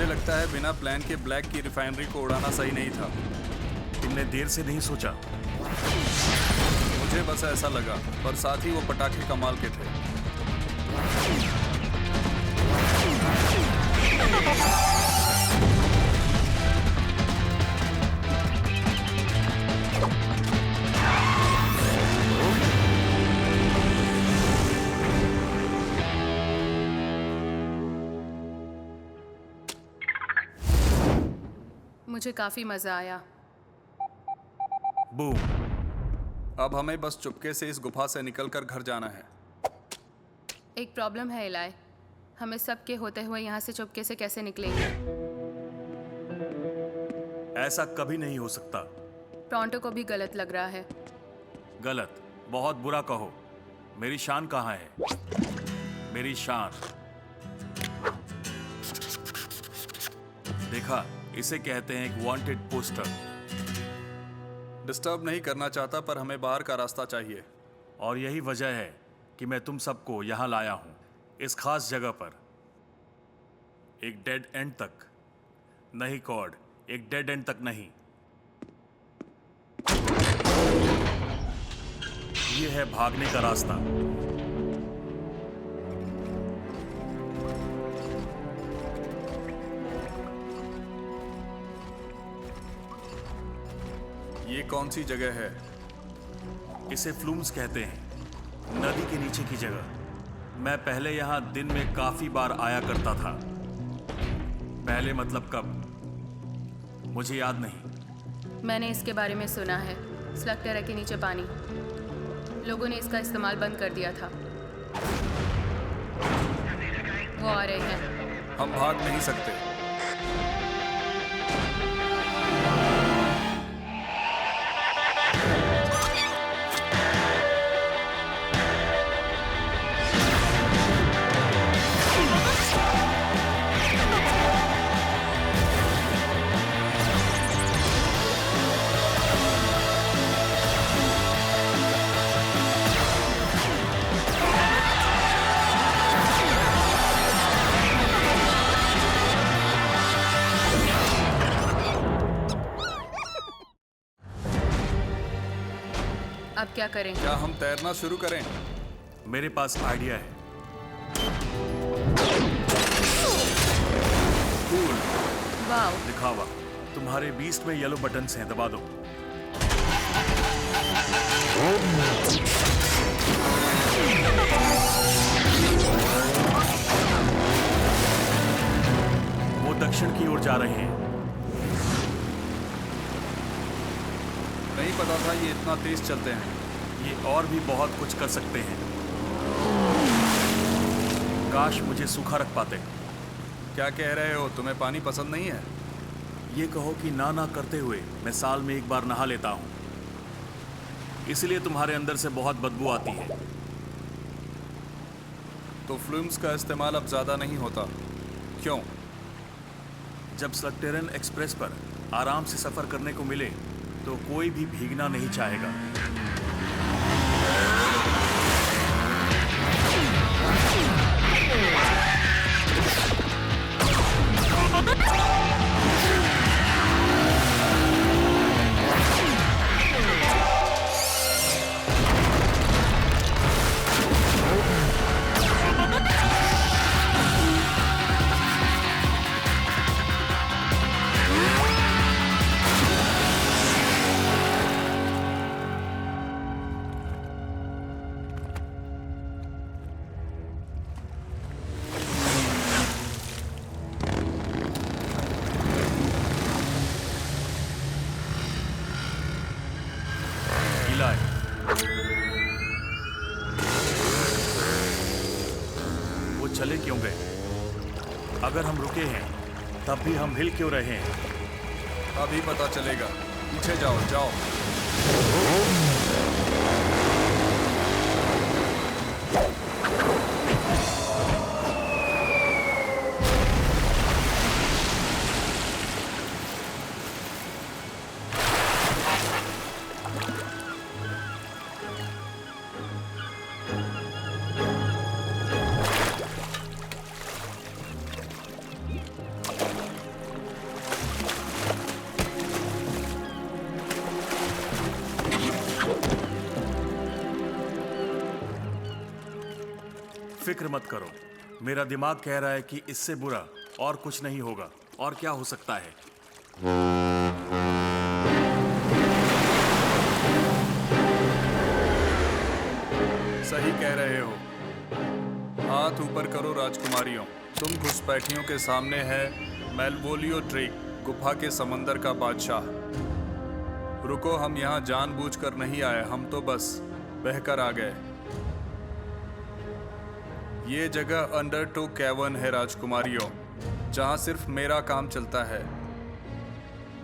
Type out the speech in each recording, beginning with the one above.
मुझे लगता है बिना प्लान के ब्लैक की रिफाइनरी को उड़ाना सही नहीं था। तुमने देर से नहीं सोचा? मुझे बस ऐसा लगा, पर साथ ही वो पटाखे कमाल के थे। मुझे काफी मजा आया। बूम। अब हमें बस चुपके से इस गुफा से निकलकर घर जाना है। एक प्रॉब्लम है इलाय, हमें सबके होते हुए यहाँ से चुपके से कैसे निकलेंगे? ऐसा कभी नहीं हो सकता। टोरंटो को भी गलत लग रहा है। गलत? बहुत बुरा कहो। मेरी शान कहाँ है? मेरी शान। देखा, इसे कहते हैं एक वांटेड पोस्टर। डिस्टर्ब नहीं करना चाहता, पर हमें बाहर का रास्ता चाहिए। और यही वजह है कि मैं तुम सबको यहाँ लाया हूँ, इस खास जगह पर। एक डेड एंड तक नहीं कॉर्ड, एक डेड एंड तक नहीं। ये है भागने का रास्ता। ये कौन सी जगह है? इसे फ्लूम्स कहते हैं, नदी के नीचे की जगह। मैं पहले यहाँ दिन में काफी बार आया करता था। पहले मतलब कब, मुझे याद नहीं। मैंने इसके बारे में सुना है। स्लग टेरा के नीचे पानी। लोगों ने इसका इस्तेमाल बंद कर दिया था। वो आ रहे हैं। हम भाग नहीं सकते। अब क्या करें? क्या हम तैरना शुरू करें? मेरे पास आइडिया है। कूल। वाओ। दिखावा। तुम्हारे बीस्ट में येलो बटन्स हैं, दबा दो। वो दक्षिण की ओर जा रहे हैं। नहीं पता था ये इतना तेज चलते हैं। ये और भी बहुत कुछ कर सकते हैं। काश मुझे सूखा रख पाते। क्या कह रहे हो? तुम्हें पानी पसंद नहीं है? ये कहो कि ना ना करते हुए मैं साल में एक बार नहा लेता हूं, इसलिए तुम्हारे अंदर से बहुत बदबू आती है। तो फ्लूम्स का इस्तेमाल अब ज्यादा नहीं होता, क्यों? जब स्लगटेरन एक्सप्रेस पर आराम से सफर करने को मिले तो कोई भी भीगना नहीं चाहेगा। वो चले क्यों गए? अगर हम रुके हैं तब भी हम हिल क्यों रहे हैं? अभी पता चलेगा। पीछे जाओ जाओ। फिक्र मत करो, मेरा दिमाग कह रहा है कि इससे बुरा और कुछ नहीं होगा। और क्या हो सकता है? सही कह रहे हो। हाथ ऊपर करो राजकुमारियों। तुम घुसपैठियों के सामने है मेलवोलियो ड्रेक, गुफा के समंदर का बादशाह। रुको, हम यहाँ जानबूझकर नहीं आए, हम तो बस बहकर आ गए। ये जगह अंडरटो कैवर्न है राजकुमारियों, जहाँ सिर्फ मेरा काम चलता है।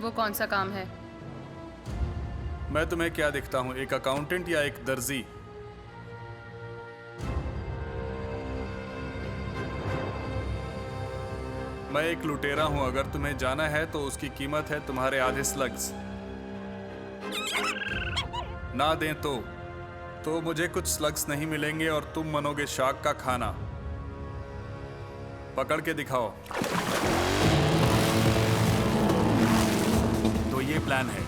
वो कौन सा काम है? मैं तुम्हें क्या दिखता हूँ, एक अकाउंटेंट या एक दर्जी? मैं एक लुटेरा हूं। अगर तुम्हें जाना है तो उसकी कीमत है तुम्हारे आधे स्लग्स। ना दें तो मुझे कुछ स्लग्स नहीं मिलेंगे और तुम मनोगे शाक का खाना। पकड़ के दिखाओ। तो ये प्लान है।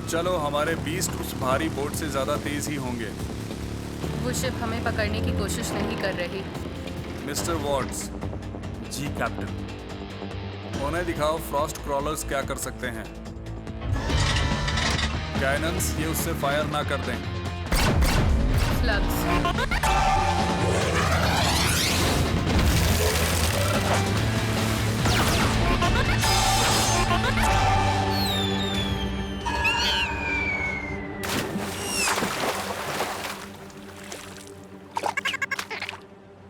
चलो, हमारे बीस्ट उस भारी बोट से ज्यादा तेज ही होंगे। वो शिप हमें पकड़ने की कोशिश नहीं कर रही। Mister Watts. जी कैप्टन। उन्हें दिखाओ फ्रॉस्ट क्रॉलर्स क्या कर सकते हैं। कैनन्स ये उससे फायर ना कर दें। स्लग्स।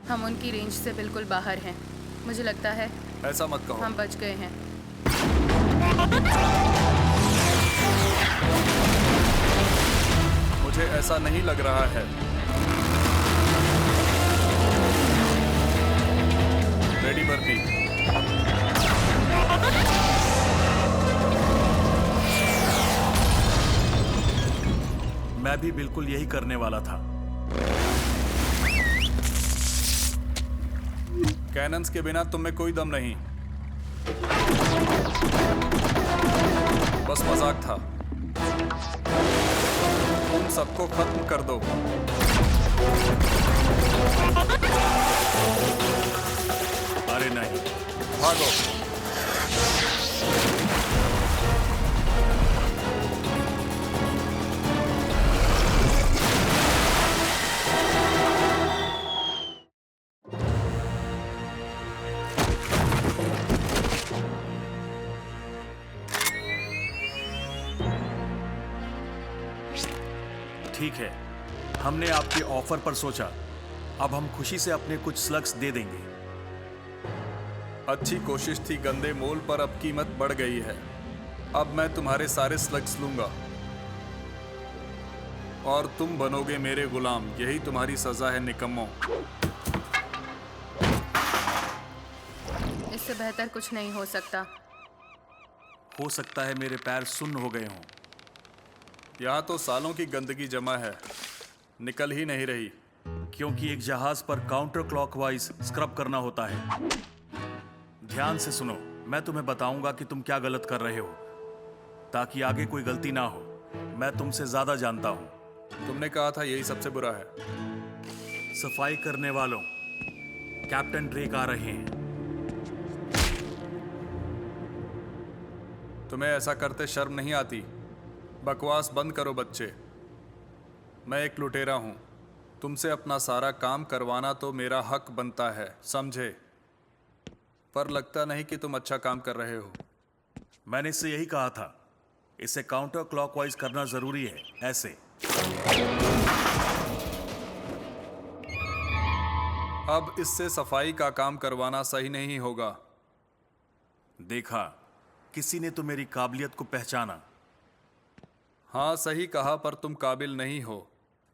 हम उनकी रेंज से बिल्कुल बाहर हैं। मुझे लगता है ऐसा मत कहो। हम बच गए हैं। मुझे ऐसा नहीं लग रहा है। रेडी बर्दी। मैं भी बिल्कुल यही करने वाला था। कैनन्स के बिना तुम में कोई दम नहीं। बस मजाक था। तुम सबको खत्म कर दो। अरे नहीं, भागो। ठीक है, हमने आपके ऑफर पर सोचा। अब हम खुशी से अपने कुछ स्लग्स दे देंगे। अच्छी कोशिश थी गंदे मोल, पर अब कीमत बढ़ गई है। अब मैं तुम्हारे सारे स्लग्स लूंगा और तुम बनोगे मेरे गुलाम। यही तुम्हारी सजा है निकम्मो। इससे बेहतर कुछ नहीं हो सकता। हो सकता है मेरे पैर सुन्न हो गए हों। यहाँ तो सालों की गंदगी जमा है, निकल ही नहीं रही। क्योंकि एक जहाज पर काउंटर क्लॉकवाइज स्क्रब करना होता है। ध्यान से सुनो, मैं तुम्हें बताऊंगा कि तुम क्या गलत कर रहे हो, ताकि आगे कोई गलती ना हो। मैं तुमसे ज्यादा जानता हूं। तुमने कहा था यही सबसे बुरा है। सफाई करने वालों, कैप्टन ड्रेक आ रहे हैं। तुम्हें ऐसा करते शर्म नहीं आती? बकवास बंद करो बच्चे। मैं एक लुटेरा हूं। तुमसे अपना सारा काम करवाना तो मेरा हक बनता है, समझे? पर लगता नहीं कि तुम अच्छा काम कर रहे हो। मैंने इससे यही कहा था, इसे काउंटर क्लॉकवाइज करना जरूरी है। ऐसे अब इससे सफाई का काम करवाना सही नहीं होगा। देखा, किसी ने तो मेरी काबिलियत को पहचाना। हाँ, सही कहा, पर तुम काबिल नहीं हो।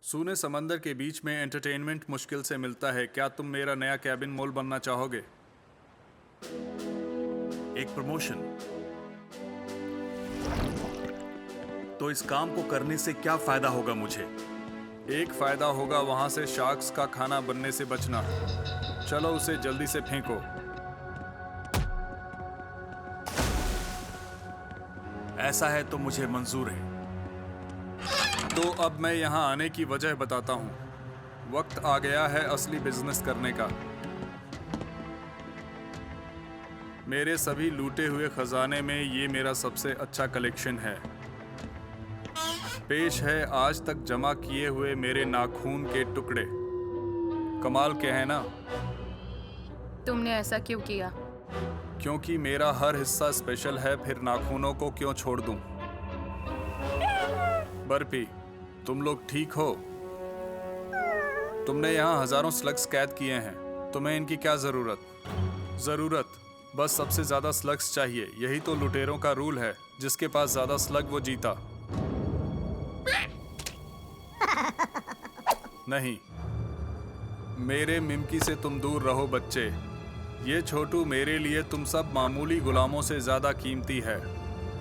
सूने समंदर के बीच में एंटरटेनमेंट मुश्किल से मिलता है। क्या तुम मेरा नया कैबिन मोल बनना चाहोगे? एक प्रमोशन? तो इस काम को करने से क्या फायदा होगा मुझे? एक फायदा होगा, वहां से शार्क्स का खाना बनने से बचना। चलो उसे जल्दी से फेंको। ऐसा है तो मुझे मंजूर है। तो अब मैं यहाँ आने की वजह बताता हूँ। वक्त आ गया है असली बिजनेस करने का। मेरे सभी लूटे हुए खजाने में ये मेरा सबसे अच्छा कलेक्शन है। पेश है आज तक जमा किए हुए मेरे नाखून के टुकड़े। कमाल के हैं ना? तुमने ऐसा क्यों किया? क्योंकि मेरा हर हिस्सा स्पेशल है, फिर नाखूनों को क्यों छोड़ दूं? बर्फी, तुम लोग ठीक हो? तुमने यहाँ हजारों स्लग्स कैद किए हैं, तुम्हें इनकी क्या जरूरत? बस सबसे ज्यादा स्लग्स चाहिए। यही तो लुटेरों का रूल है, जिसके पास ज्यादा स्लग वो जीता। नहीं, मेरे मिमकी से तुम दूर रहो बच्चे। ये छोटू मेरे लिए तुम सब मामूली गुलामों से ज्यादा कीमती है,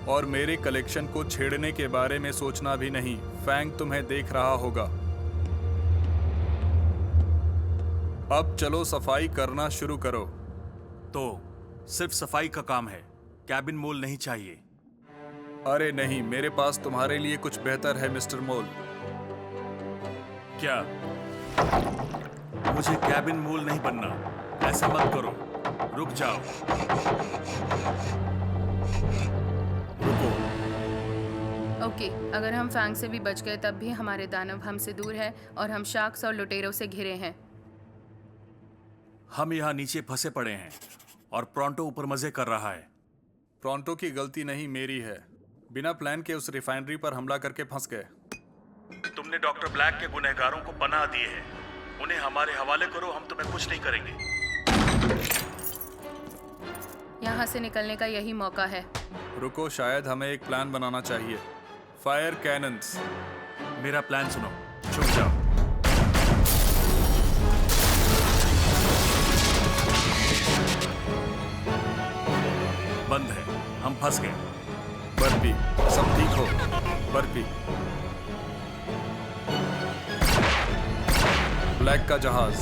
और मेरे कलेक्शन को छेड़ने के बारे में सोचना भी नहीं। फैंग तुम्हें देख रहा होगा। अब चलो सफाई करना शुरू करो। तो सिर्फ सफाई का काम है, कैबिन मोल नहीं चाहिए। अरे नहीं, मेरे पास तुम्हारे लिए कुछ बेहतर है मिस्टर मोल। क्या? मुझे कैबिन मोल नहीं बनना। ऐसा मत करो, रुक जाओ। रुको। ओके, अगर हम फैंग से भी बच गए तब भी हमारे दानव हमसे दूर है और हम शार्क्स और लुटेरों से घिरे हैं। हम यहाँ नीचे फंसे पड़े हैं और प्रोंटो ऊपर मजे कर रहा है। प्रोंटो की गलती नहीं, मेरी है। बिना प्लान के उस रिफाइनरी पर हमला करके फंस गए। तुमने डॉक्टर ब्लैक के गुनहगारों को पनाह दी है। उन्हें हमारे हवाले करो, हम तुम्हें कुछ नहीं करेंगे। यहाँ से निकलने का यही मौका है। रुको, शायद हमें एक प्लान बनाना चाहिए। Fire cannons. मेरा प्लान सुनो, छुप जाओ। बंद है, हम फंस गए। बर्फी, सब ठीक हो? बर्फी, ब्लैक का जहाज।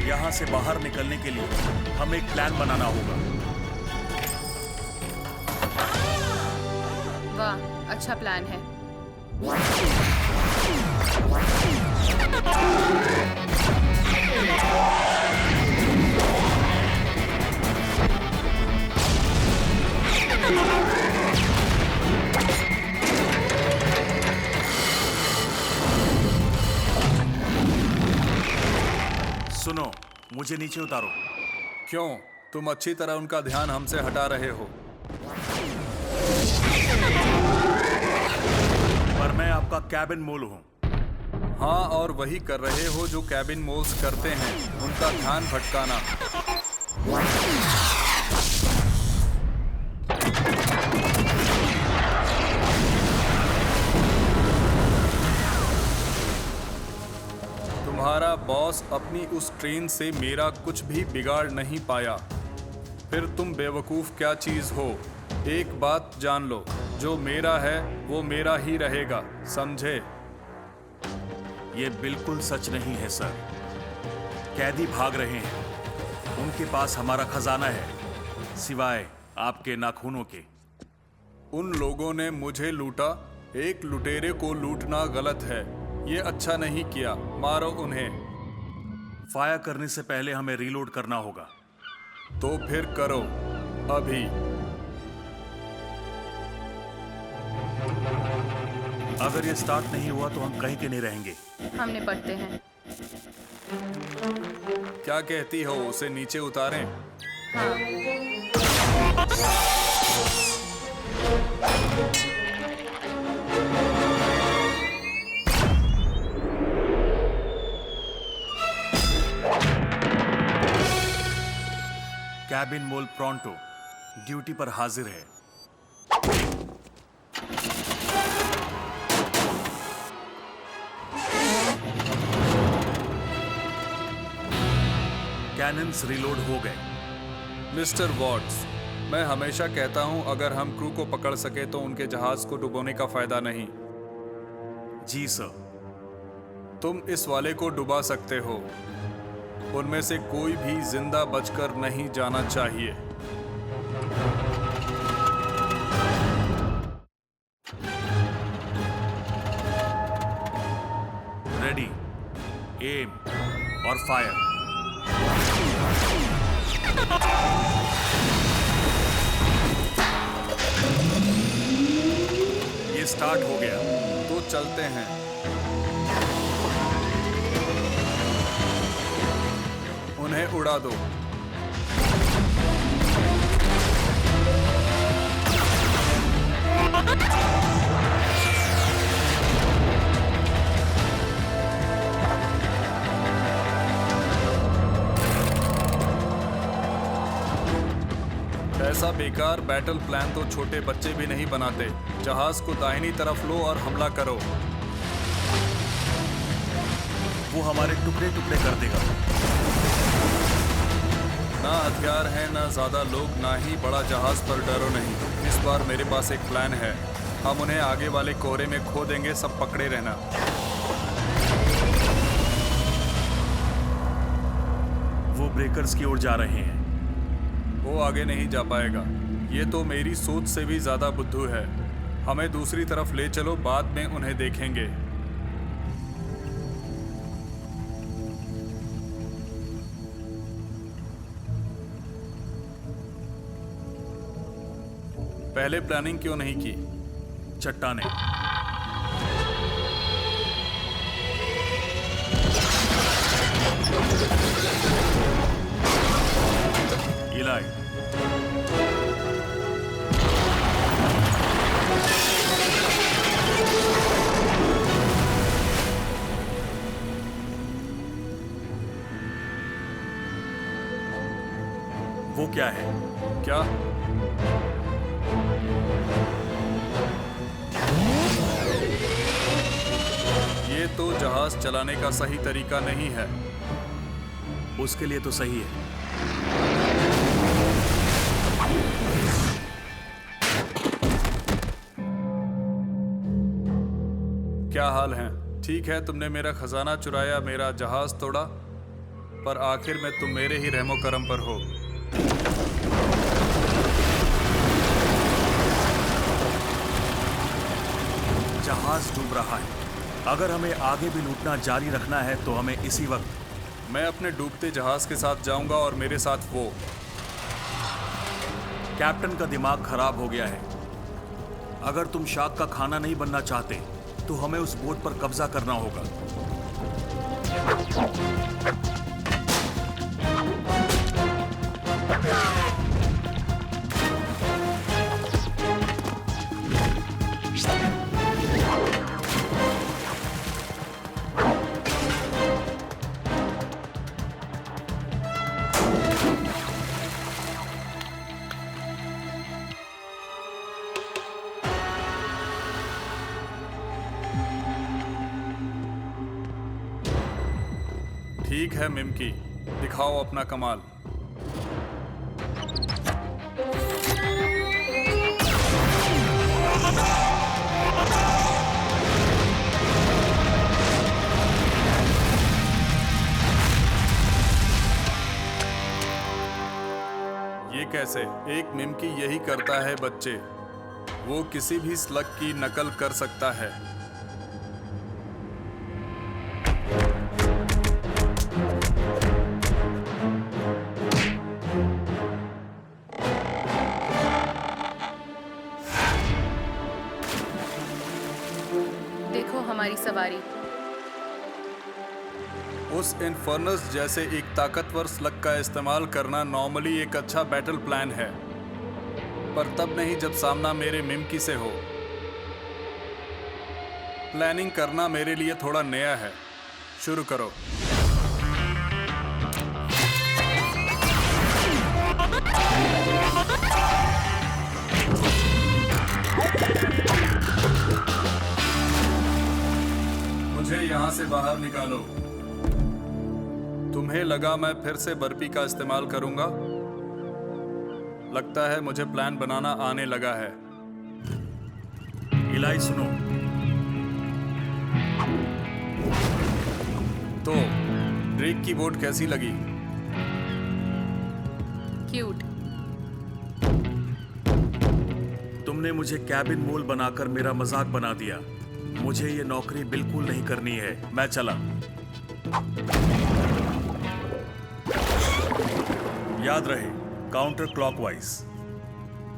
यहाँ से बाहर निकलने के लिए हमें एक प्लान बनाना होगा। वाह, अच्छा प्लान है। सुनो, मुझे नीचे उतारो। क्यों? तुम अच्छी तरह उनका ध्यान हमसे हटा रहे हो। पर मैं आपका कैबिन मोल हूं। हाँ, और वही कर रहे हो जो कैबिन मोल्स करते हैं, उनका ध्यान भटकाना। तुम्हारा बॉस अपनी उस ट्रेन से मेरा कुछ भी बिगाड़ नहीं पाया। फिर तुम बेवकूफ क्या चीज हो? एक बात जान लो, जो मेरा है वो मेरा ही रहेगा, समझे? ये बिल्कुल सच नहीं है सर। कैदी भाग रहे हैं, उनके पास हमारा खजाना है, सिवाय आपके नाखूनों के। उन लोगों ने मुझे लूटा। एक लुटेरे को लूटना गलत है। ये अच्छा नहीं किया। मारो उन्हें। फायर करने से पहले हमें रीलोड करना होगा। तो फिर करो, अभी। अगर ये स्टार्ट नहीं हुआ तो हम कहीं के नहीं रहेंगे। हम निपटते हैं। क्या कहती हो, उसे नीचे उतारें? हाँ। कैबिन मोल प्रोंटो ड्यूटी पर हाजिर है। कैनन्स रिलोड हो गए। मिस्टर वॉट्स, मैं हमेशा कहता हूं, अगर हम क्रू को पकड़ सके तो उनके जहाज को डुबोने का फायदा नहीं। जी सर। तुम इस वाले को डुबा सकते हो। उनमें से कोई भी जिंदा बचकर नहीं जाना चाहिए। रेडी, एम और फायर। ये स्टार्ट हो गया। तो चलते हैं। उन्हें उड़ा दो। ऐसा बेकार बैटल प्लान तो छोटे बच्चे भी नहीं बनाते। जहाज को दाहिनी तरफ लो और हमला करो। वो हमारे टुकड़े टुकड़े कर देगा। ना हथियार है, ना ज्यादा लोग, ना ही बड़ा जहाज, पर डरो नहीं। इस बार मेरे पास एक प्लान है। हम उन्हें आगे वाले कोहरे में खो देंगे। सब पकड़े रहना। वो ब्रेकर्स की ओर जा रहे हैं। वो आगे नहीं जा पाएगा। ये तो मेरी सोच से भी ज्यादा बुद्धू है। हमें दूसरी तरफ ले चलो, बाद में उन्हें देखेंगे। पहले प्लानिंग क्यों नहीं की? चट्टाने। इलाई, वो क्या है? क्या? ये तो जहाज चलाने का सही तरीका नहीं है। उसके लिए तो सही है। क्या हाल है? ठीक है, तुमने मेरा खजाना चुराया, मेरा जहाज तोड़ा, पर आखिर में तुम मेरे ही रहमो करम पर हो। जहाज डूब रहा है। अगर हमें आगे भी लूटना जारी रखना है तो हमें इसी वक्त। मैं अपने डूबते जहाज के साथ जाऊंगा और मेरे साथ वो। कैप्टन का दिमाग खराब हो गया है। अगर तुम शार्क का खाना नहीं बनना चाहते तो हमें उस बोट पर कब्जा करना होगा। ठीक है मिमकी, दिखाओ अपना कमाल। ये कैसे? एक मिमकी यही करता है बच्चे। वो किसी भी स्लग की नकल कर सकता है। देखो हमारी सवारी। उस इन्फर्नस जैसे एक ताकतवर स्लग का इस्तेमाल करना नॉर्मली एक अच्छा बैटल प्लान है, पर तब नहीं जब सामना मेरे मिमकी से हो। प्लानिंग करना मेरे लिए थोड़ा नया है। शुरू करो। मुझे यहां से बाहर निकालो। तुम्हें लगा मैं फिर से बर्फी का इस्तेमाल करूंगा? लगता है मुझे प्लान बनाना आने लगा है। इलाई सुनो। तो ड्रेक की बोट कैसी लगी? क्यूट। तुमने मुझे कैबिन मोल बनाकर मेरा मजाक बना दिया। मुझे ये नौकरी बिल्कुल नहीं करनी है। मैं चला। याद रहे, काउंटर क्लॉकवाइज।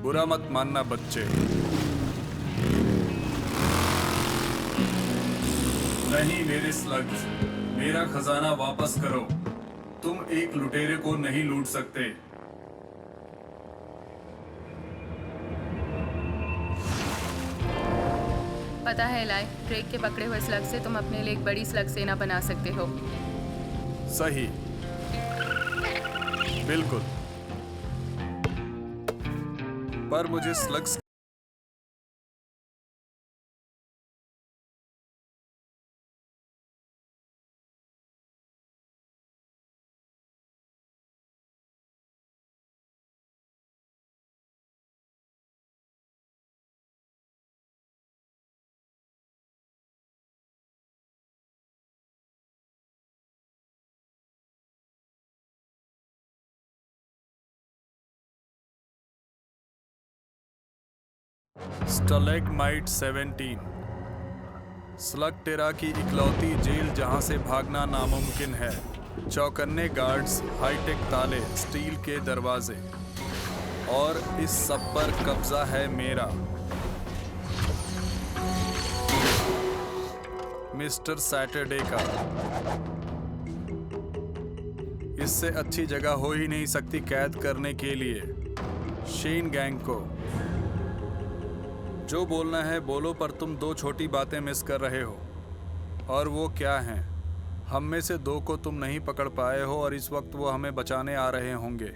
बुरा मत मानना बच्चे। नहीं मेरे स्लग्स, मेरा खजाना वापस करो। तुम एक लुटेरे को नहीं लूट सकते। पता है इलाई, ड्रेक के पकड़े हुए स्लग से तुम अपने लिए एक बड़ी स्लग सेना बना सकते हो। सही, बिल्कुल। पर मुझे स्लग्स स्टैलेग्माइट 17 स्लग टेरा की इकलौती जेल जहां से भागना नामुमकिन है। चौकन्ने गार्ड्स, हाईटेक ताले, स्टील के दरवाजे, और इस सब पर कब्जा है मेरा, मिस्टर सैटरडे का। इससे अच्छी जगह हो ही नहीं सकती कैद करने के लिए शेन गैंग को। जो बोलना है बोलो, पर तुम दो छोटी बातें मिस कर रहे हो। और वो क्या हैं? हम में से दो को तुम नहीं पकड़ पाए हो और इस वक्त वो हमें बचाने आ रहे होंगे।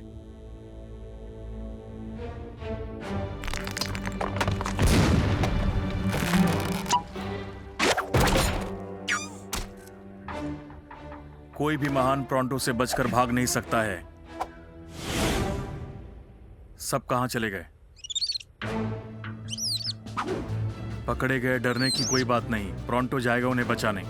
कोई भी महान प्रोंटो से बचकर भाग नहीं सकता है। सब कहां चले गए? पकड़े गए, डरने की कोई बात नहीं। प्रोंटो जाएगा उन्हें बचाने।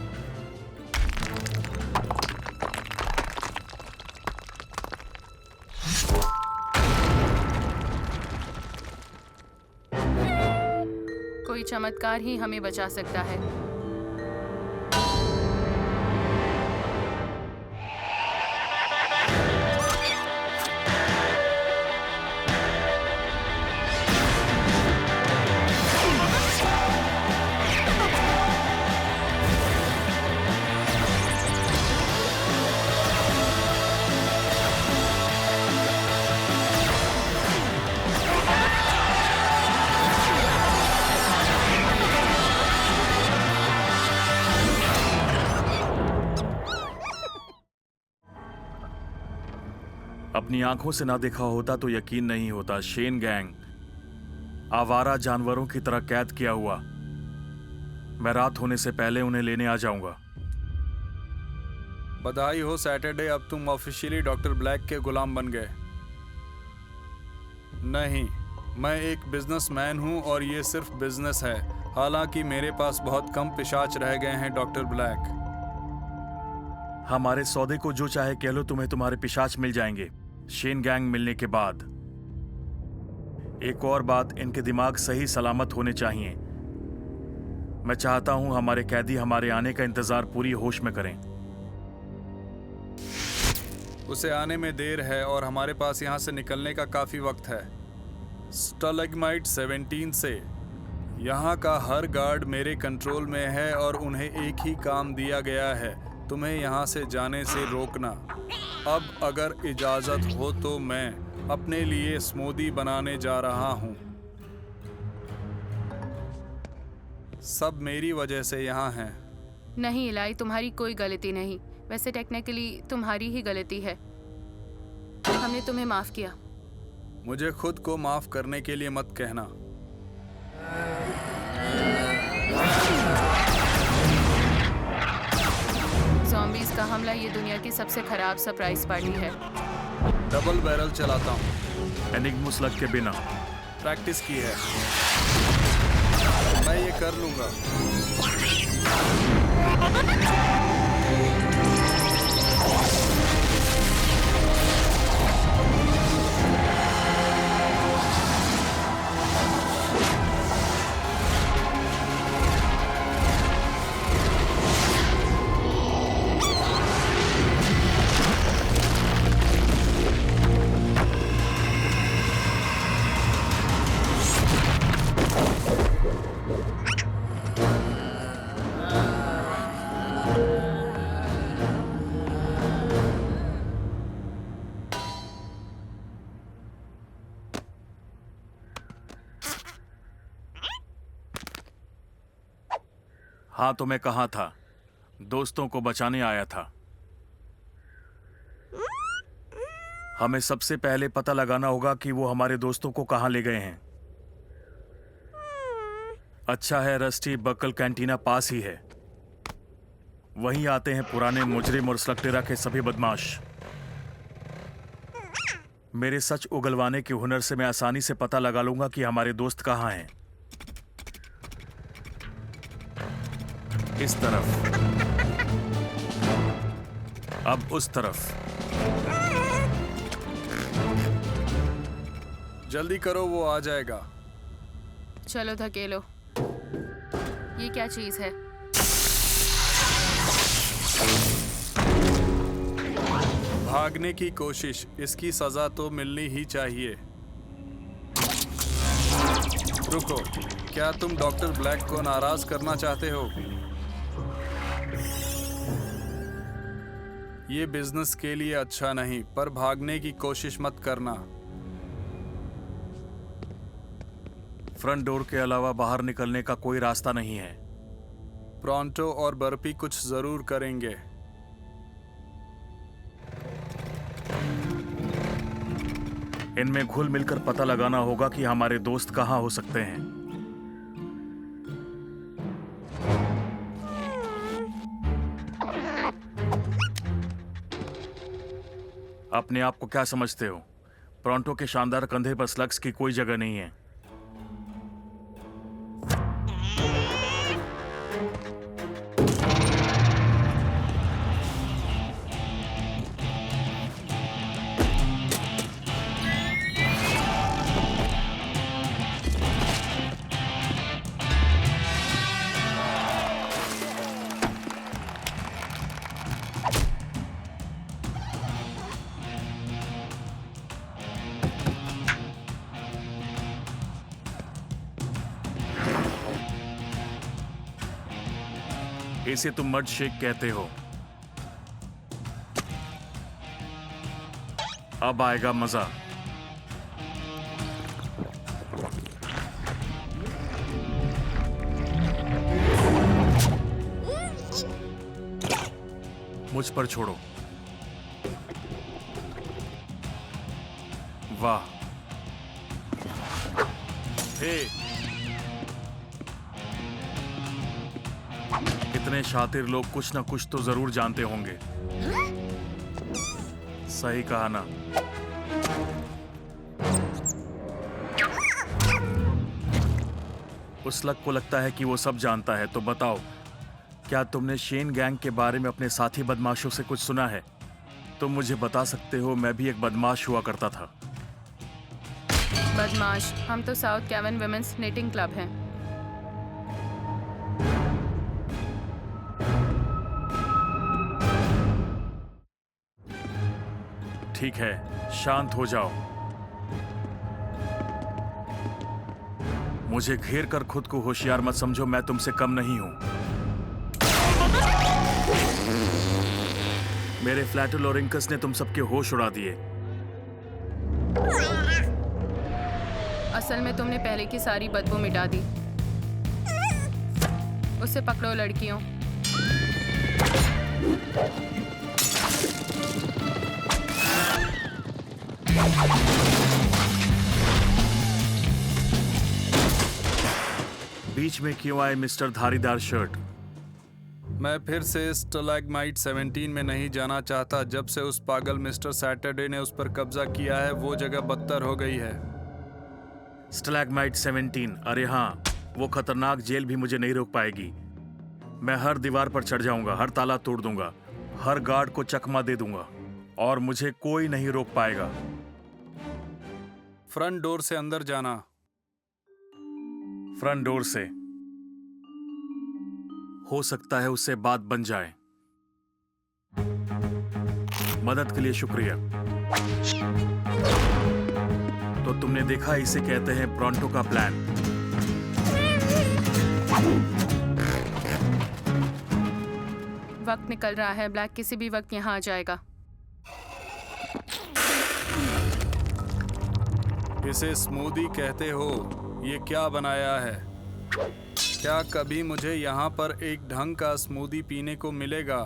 कोई चमत्कार ही हमें बचा सकता है। अपनी आंखों से ना देखा होता तो यकीन नहीं होता। शेन गैंग आवारा जानवरों की तरह कैद किया हुआ। मैं रात होने से पहले उन्हें लेने आ जाऊंगा। बधाई हो सैटरडे, अब तुम ऑफिशियली डॉक्टर ब्लैक के गुलाम बन गए। नहीं, मैं एक बिजनेसमैन हूं और ये सिर्फ बिजनेस है। हालांकि मेरे पास बहुत कम पिशाच रह गए हैं डॉक्टर ब्लैक। हमारे सौदे को जो चाहे कह लो, तुम्हें तुम्हारे पिशाच मिल जाएंगे शेन गैंग मिलने के बाद। एक और बात, इनके दिमाग सही सलामत होने चाहिए। मैं चाहता हूं हमारे कैदी हमारे आने का इंतजार पूरी होश में करें। उसे आने में देर है और हमारे पास यहाँ से निकलने का काफी वक्त है। स्टैलेग्माइट 17 से यहाँ का हर गार्ड मेरे कंट्रोल में है और उन्हें एक ही काम दिया गया है, तुम्हें यहाँ से जाने से रोकना। अब अगर इजाजत हो तो मैं अपने लिए स्मूदी बनाने जा रहा हूँ। सब मेरी वजह से यहाँ हैं। नहीं इलाई, तुम्हारी कोई गलती नहीं। वैसे टेक्निकली तुम्हारी ही गलती है। हमने तुम्हें माफ किया। मुझे खुद को माफ करने के लिए मत कहना। ज़ॉम्बीज़ का हमला ये दुनिया की सबसे खराब सरप्राइज पार्टी है। डबल बैरल चलाता हूँ। एनिग्मुस लग के बिना। प्रैक्टिस की है, मैं ये कर लूँगा। हाँ, तो मैं कहाँ था? दोस्तों को बचाने आया था। हमें सबसे पहले पता लगाना होगा कि वो हमारे दोस्तों को कहाँ ले गए हैं। अच्छा है, रस्टी बकल कैंटीना पास ही है। वहीं आते हैं पुराने मुजरिम और स्लगटेरा के सभी बदमाश। मेरे सच उगलवाने के हुनर से मैं आसानी से पता लगा लूंगा कि हमारे दोस्त कहाँ हैं। इस तरफ, अब उस तरफ। जल्दी करो, वो आ जाएगा। चलो धकेलो। ये क्या चीज है? भागने की कोशिश, इसकी सजा तो मिलनी ही चाहिए। रुको, क्या तुम डॉक्टर ब्लैक को नाराज करना चाहते हो? ये बिजनेस के लिए अच्छा नहीं, पर भागने की कोशिश मत करना। फ्रंट डोर के अलावा बाहर निकलने का कोई रास्ता नहीं है। प्रॉन्टो और बर्पी कुछ जरूर करेंगे। इनमें घुल मिलकर पता लगाना होगा कि हमारे दोस्त कहाँ हो सकते हैं। अपने आप को क्या समझते हो? प्रॉन्टो के शानदार कंधे पर स्लग्स की कोई जगह नहीं है। इसे तुम मड शेक कहते हो। अब आएगा मजा। मुझ पर छोड़ो। वाह। हे, इतने शातिर लोग कुछ ना कुछ तो जरूर जानते होंगे। सही कहा ना? उस लग को लगता है कि वो सब जानता है। तो बताओ, क्या तुमने शेन गैंग के बारे में अपने साथी बदमाशों से कुछ सुना है? तुम मुझे बता सकते हो, मैं भी एक बदमाश हुआ करता था। बदमाश? हम तो south cavern women's netting club हैं। ठीक है, शांत हो जाओ। मुझे घेर कर खुद को होशियार मत समझो, मैं तुमसे कम नहीं हूं। मेरे फ्लैटुलोरिंकस ने तुम सबके होश उड़ा दिए। असल में तुमने पहले की सारी बदबू मिटा दी। उसे पकड़ो लड़कियों। बीच में क्यों आए मिस्टर धारीदार शर्ट? मैं फिर से स्टैलेग्माइट 17 में नहीं जाना चाहता। जब से उस पागल मिस्टर सैटरडे ने उस पर कब्जा किया है, वो जगह बदतर हो गई है। स्टैलेग्माइट 17? अरे हाँ, वो खतरनाक जेल भी मुझे नहीं रोक पाएगी। मैं हर दीवार पर चढ़ जाऊंगा, हर ताला तोड़ दूंगा, हर गार्ड को चकमा दे दूंगा और मुझे कोई नहीं रोक पाएगा। फ्रंट डोर से अंदर जाना। फ्रंट डोर से? हो सकता है उससे बात बन जाए। मदद के लिए शुक्रिया। तो तुमने देखा, इसे कहते हैं प्रॉन्टो का प्लान। वक्त निकल रहा है। ब्लैक किसी भी वक्त यहाँ आ जाएगा। इसे स्मूदी कहते हो? ये क्या बनाया है? क्या कभी मुझे यहाँ पर एक ढंग का स्मूदी पीने को मिलेगा?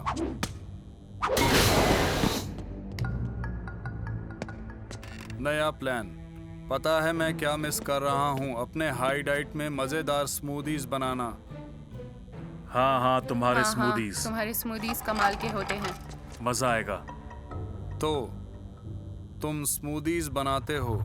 नया प्लान। पता है मैं क्या मिस कर रहा हूँ? अपने हाई डाइट में मज़ेदार स्मूदीज बनाना। हाँ हाँ, तुम्हारे हाँ, स्मूदीज तुम्हारे स्मूदीज कमाल के होते हैं। मजा आएगा। तो तुम स्मूदीज बनाते हो?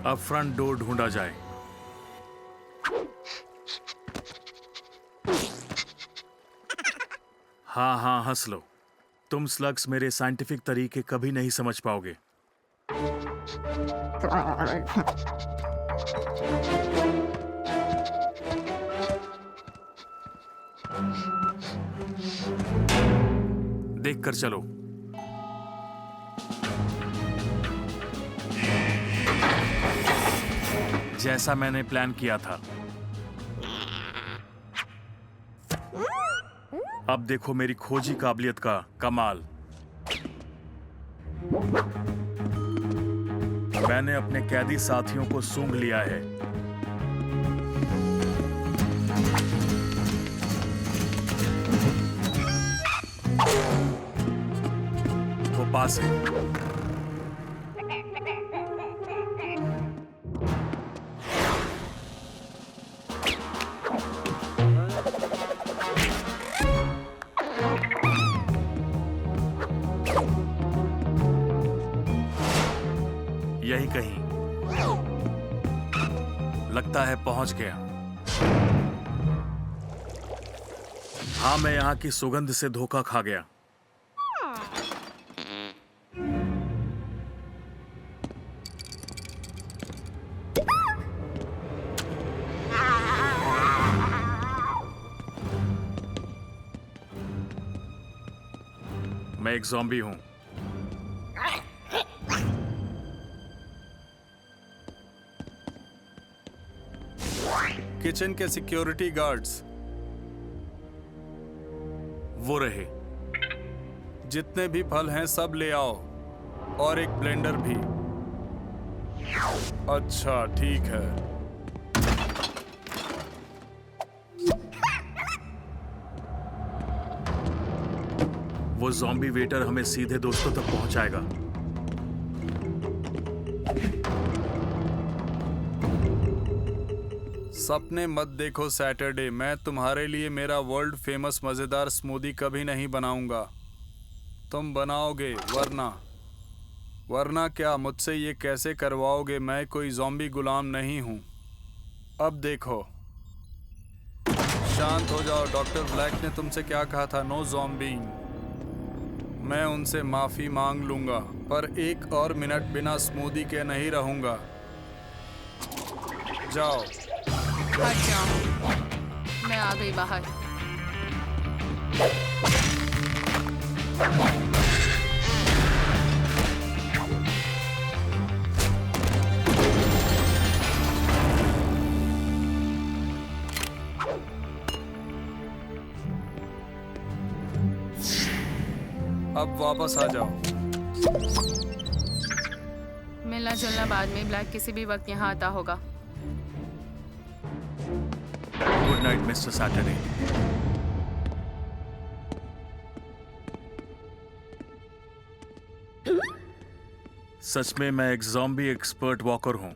अब फ्रंट डोर ढूंढा जाए। हाँ हाँ, हंस लो। तुम स्लग्स मेरे साइंटिफिक तरीके कभी नहीं समझ पाओगे। देख कर चलो। जैसा मैंने प्लान किया था। अब देखो मेरी खोजी काबिलियत का कमाल। मैंने अपने कैदी साथियों को सूंघ लिया है। वो पास है। यही कहीं। लगता है पहुंच गया। हाँ, मैं यहां की सुगंध से धोखा खा गया। मैं एक ज़ॉम्बी हूं। किचन के सिक्योरिटी गार्ड्स वो रहे। जितने भी फल हैं सब ले आओ, और एक ब्लेंडर भी। अच्छा ठीक है। वो ज़ॉम्बी वेटर हमें सीधे दोस्तों तक पहुंचाएगा। सपने मत देखो सैटरडे। मैं तुम्हारे लिए मेरा वर्ल्ड फेमस मज़ेदार स्मूदी कभी नहीं बनाऊंगा। तुम बनाओगे, वरना क्या मुझसे ये कैसे करवाओगे? मैं कोई ज़ॉम्बी गुलाम नहीं हूँ। अब देखो, शांत हो जाओ। डॉक्टर ब्लैक ने तुमसे क्या कहा था? नो ज़ॉम्बिंग। मैं उनसे माफ़ी मांग लूँगा, पर एक और मिनट बिना स्मूदी के नहीं रहूँगा। जाओ। हट जाओ। मैं आ गई बाहर। अब वापस आ जाओ। मिलना जुलना बाद में। ब्लैक किसी भी वक्त यहाँ आता होगा। Good night mister Saturday. सच में मैं एक ज़ॉम्बी एक्सपर्ट वॉकर हूं।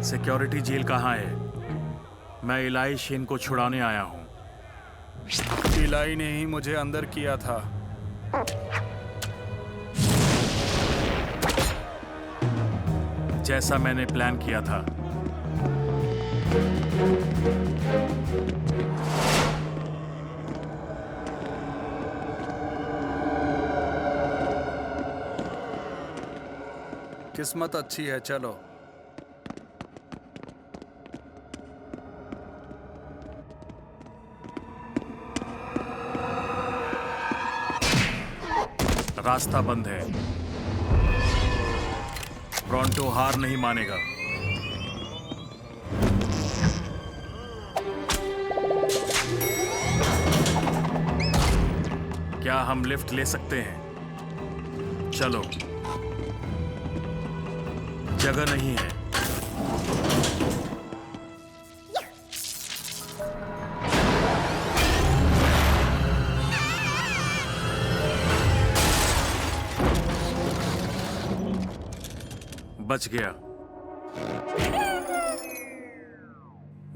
सिक्योरिटी जेल कहाँ है? मैं इलाई शेन को छुड़ाने आया हूँ। इलाई ने ही मुझे अंदर किया था। जैसा मैंने प्लान किया था। किस्मत अच्छी है, चलो। रास्ता बंद है। ब्रॉन्टो हार नहीं मानेगा। क्या हम लिफ्ट ले सकते हैं? चलो। जगह नहीं है। बच गया।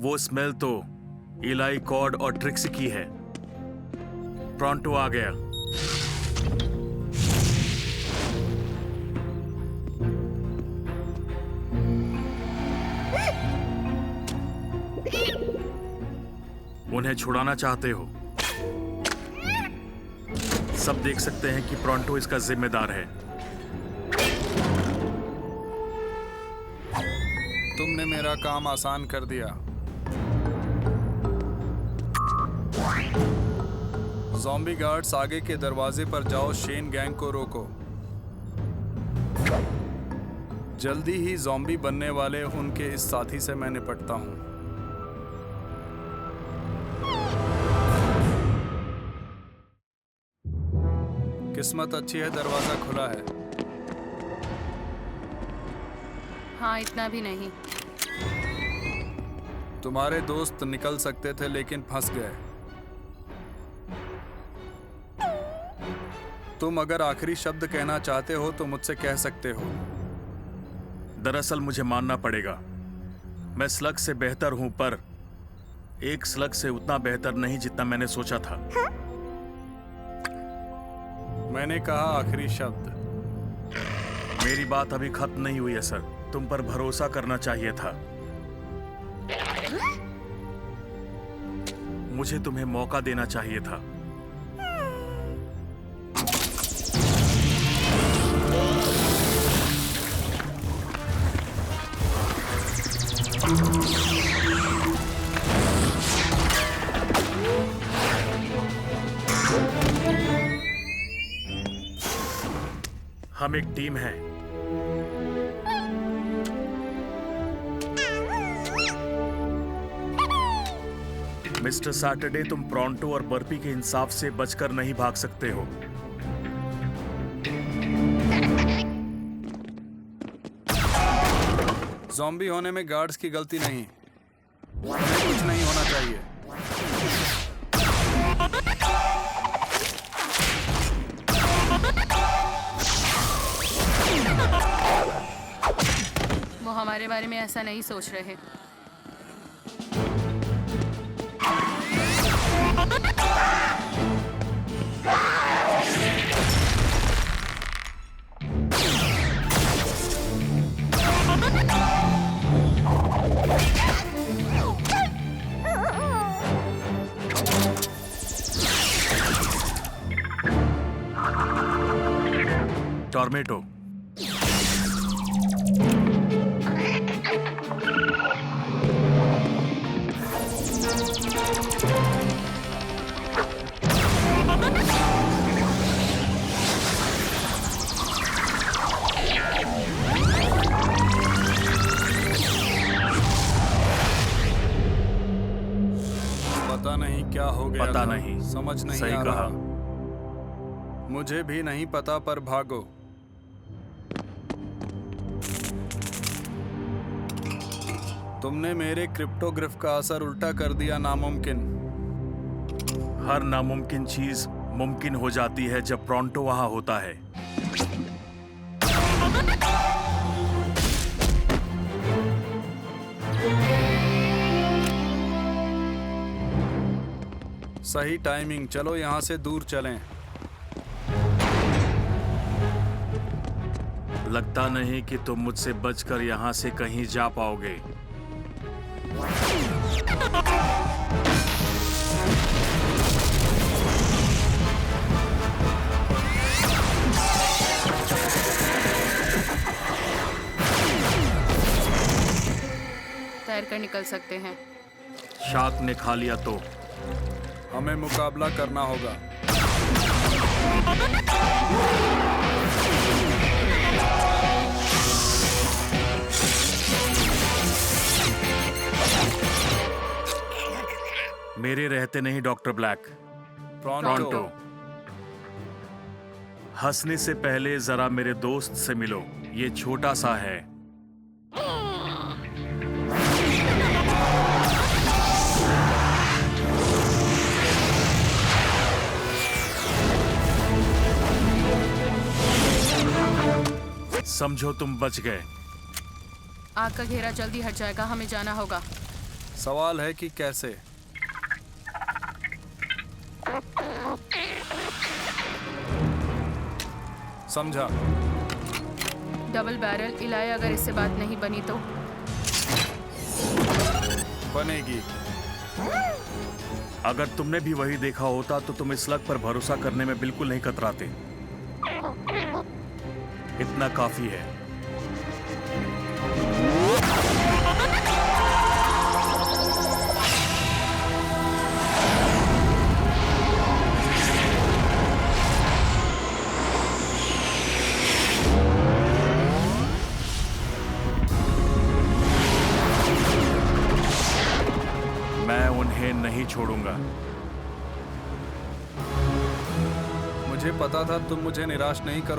वो स्मेल तो इलाई कॉर्ड और ट्रिक्सी की है। ब्रॉन्टो आ गया। उन्हें छुड़ाना चाहते हो? सब देख सकते हैं कि ब्रॉन्टो इसका जिम्मेदार है। तुमने मेरा काम आसान कर दिया। ज़ॉम्बी गार्ड्स, आगे के दरवाजे पर जाओ, शेन गैंग को रोको। जल्दी ही ज़ॉम्बी बनने वाले उनके इस साथी से मैं निपटता हूं। किस्मत अच्छी है, दरवाजा खुला है। हाँ, इतना भी नहीं। तुम्हारे दोस्त निकल सकते थे लेकिन फंस गए। तुम अगर आखिरी शब्द कहना चाहते हो तो मुझसे कह सकते हो। दरअसल मुझे मानना पड़ेगा, मैं स्लग से बेहतर हूं, पर एक स्लग से उतना बेहतर नहीं जितना मैंने सोचा था। मैंने कहा आखिरी शब्द। मेरी बात अभी खत्म नहीं हुई है सर। तुम पर भरोसा करना चाहिए था। मुझे तुम्हें मौका देना चाहिए था। हम एक टीम है। मिस्टर सैटरडे, तुम ब्रॉन्टो और बर्पी के इंसाफ से बचकर नहीं भाग सकते हो। ज़ॉम्बी होने में गार्ड्स की गलती नहीं। उन्हें कुछ नहीं होना चाहिए। वो हमारे बारे में ऐसा नहीं सोच रहे। टॉर्नेडो। पता नहीं क्या हो गया पता था। नहीं। समझ नहीं सही आ कहा। रहा। मुझे भी नहीं पता, पर भागो। तुमने मेरे क्रिप्टोग्राफ का असर उल्टा कर दिया। नामुमकिन। हर नामुमकिन चीज मुमकिन हो जाती है जब ब्रॉन्टो वहां होता है। सही टाइमिंग। चलो यहाँ से दूर चलें। लगता नहीं कि तुम मुझसे बचकर यहां से कहीं जा पाओगे। कर निकल सकते हैं। शार्क ने खा लिया तो हमें मुकाबला करना होगा। मेरे रहते नहीं डॉक्टर ब्लैक। प्रॉन्टो। हंसने से पहले जरा मेरे दोस्त से मिलो, ये छोटा सा है। समझो तुम बच गए। आग का घेरा जल्दी हट जाएगा, हमें जाना होगा। सवाल है कि कैसे। समझा। डबल बैरल इलाय, अगर इससे बात नहीं बनी तो बनेगी। अगर तुमने भी वही देखा होता तो तुम इस स्लग पर भरोसा करने में बिल्कुल नहीं कतराते। इतना काफी है। मैं उन्हें नहीं छोड़ूंगा। मुझे पता था तुम मुझे निराश नहीं करो।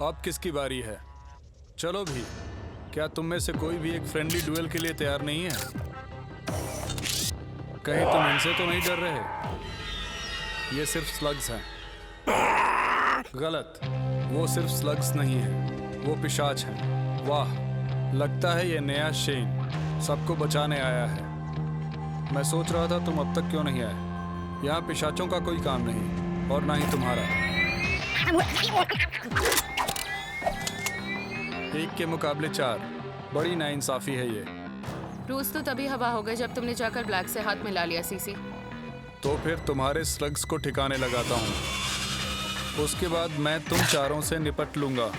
अब किसकी बारी है? चलो भी। क्या तुम में से कोई भी एक फ्रेंडली डुएल के लिए तैयार नहीं है? कहीं तुम इनसे तो नहीं डर रहे? ये सिर्फ स्लग्स हैं। गलत। वो सिर्फ स्लग्स नहीं हैं, वो पिशाच हैं। वाह, लगता है ये नया शेन सबको बचाने आया है। मैं सोच रहा था तुम अब तक क्यों नहीं आए। यहाँ पिशाचों का कोई काम नहीं, और ना ही तुम्हारा। एक के मुकाबले 4। बड़ी नाइंसाफी है ये। रूस तो तभी हवा हो गए जब तुमने जाकर ब्लैक से हाथ मिला लिया सीसी। तो फिर तुम्हारे स्लग्स को ठिकाने लगाता हूँ। उसके बाद मैं तुम चारों से निपट लूंगा।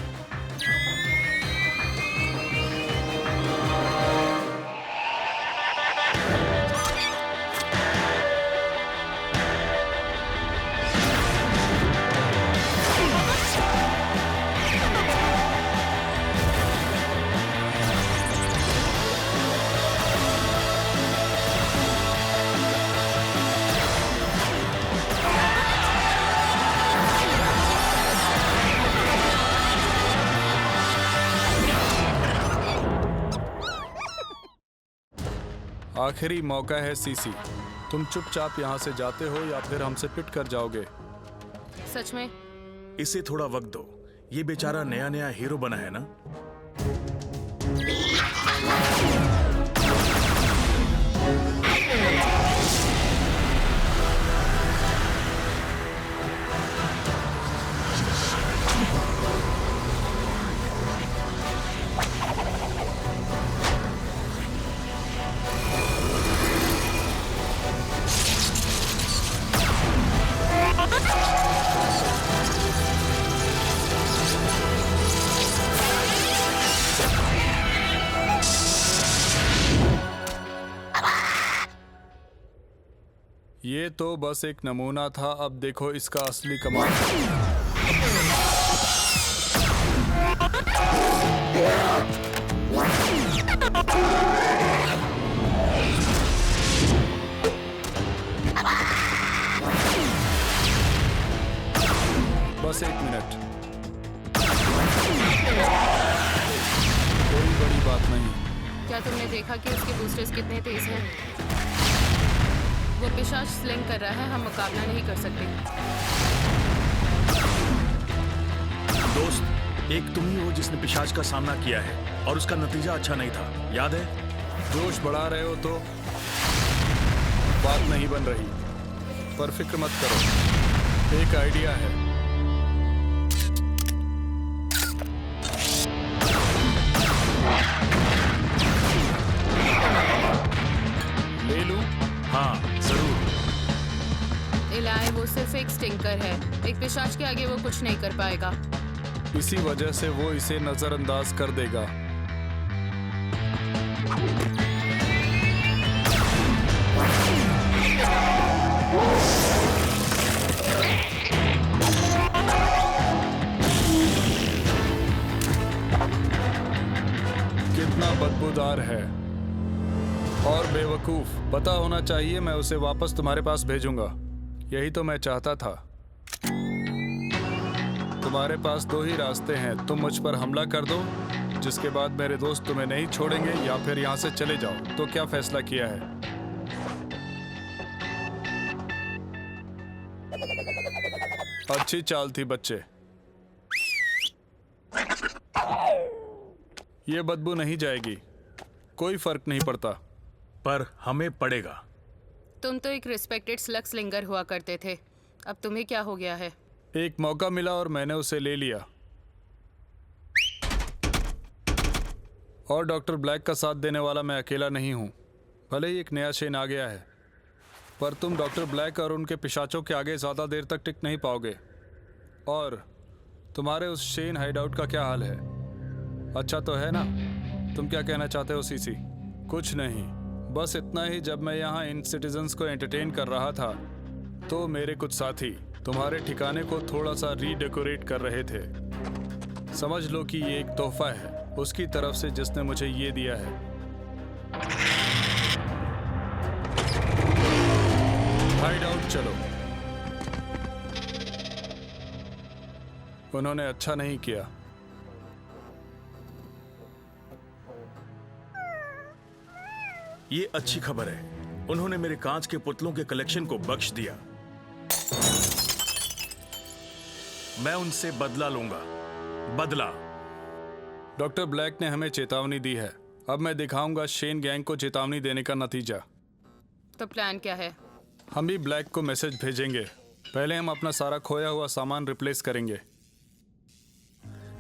आखिरी मौका है सीसी। तुम चुपचाप यहाँ से जाते हो या फिर हमसे पिट कर जाओगे। सच में? इसे थोड़ा वक्त दो, ये बेचारा नया नया हीरो बना है ना। ये तो बस एक नमूना था, अब देखो इसका असली कमाल। बस 1 मिनट, कोई बड़ी बात नहीं। क्या तुमने देखा कि उसके बूस्टर्स कितने तेज हैं? वो पिशाच स्लिंग कर रहा है, हम मुकाबला नहीं कर सकते। दोस्त, एक तुम ही हो जिसने पिशाच का सामना किया है और उसका नतीजा अच्छा नहीं था, याद है? जोश बढ़ा रहे हो तो बात नहीं बन रही, पर फिक्र मत करो, एक आइडिया है। ले लूं? हाँ, जरूर। इलाय, वो सिर्फ एक स्टिंकर है, एक पिशाच के आगे वो कुछ नहीं कर पाएगा। इसी वजह से वो इसे नजरअंदाज कर देगा। कितना बदबूदार है और बेवकूफ। पता होना चाहिए, मैं उसे वापस तुम्हारे पास भेजूंगा। यही तो मैं चाहता था। तुम्हारे पास दो ही रास्ते हैं, तुम मुझ पर हमला कर दो, जिसके बाद मेरे दोस्त तुम्हें नहीं छोड़ेंगे, या फिर यहाँ से चले जाओ। तो क्या फैसला किया है? अच्छी चाल थी बच्चे। ये बदबू नहीं जाएगी, कोई फर्क नहीं पड़ता। पर हमें पड़ेगा। तुम तो एक रिस्पेक्टेड स्लग स्लिंगर हुआ करते थे, अब तुम्हें क्या हो गया है? एक मौका मिला और मैंने उसे ले लिया। और डॉक्टर ब्लैक का साथ देने वाला मैं अकेला नहीं हूं। भले ही एक नया शेन आ गया है, पर तुम डॉक्टर ब्लैक और उनके पिशाचों के आगे ज़्यादा देर तक टिक नहीं पाओगे। और तुम्हारे उस शेन हाइडआउट का क्या हाल है? अच्छा तो है ना? तुम क्या कहना चाहते हो सीसी? कुछ नहीं, बस इतना ही। जब मैं यहाँ इन सिटीजन्स को एंटरटेन कर रहा था तो मेरे कुछ साथी तुम्हारे ठिकाने को थोड़ा सा रीडेकोरेट कर रहे थे। समझ लो कि ये एक तोहफा है उसकी तरफ से, जिसने मुझे ये दिया है। हाइडआउट चलो। उन्होंने अच्छा नहीं किया। ये अच्छी खबर है, उन्होंने मेरे कांच के पुतलों के कलेक्शन को बख्श दिया। मैं उनसे बदला लूंगा, बदला। डॉक्टर ब्लैक ने हमें चेतावनी दी है, अब मैं दिखाऊंगा शेन गैंग को चेतावनी देने का नतीजा। तो प्लान क्या है? हम भी ब्लैक को मैसेज भेजेंगे। पहले हम अपना सारा खोया हुआ सामान रिप्लेस करेंगे।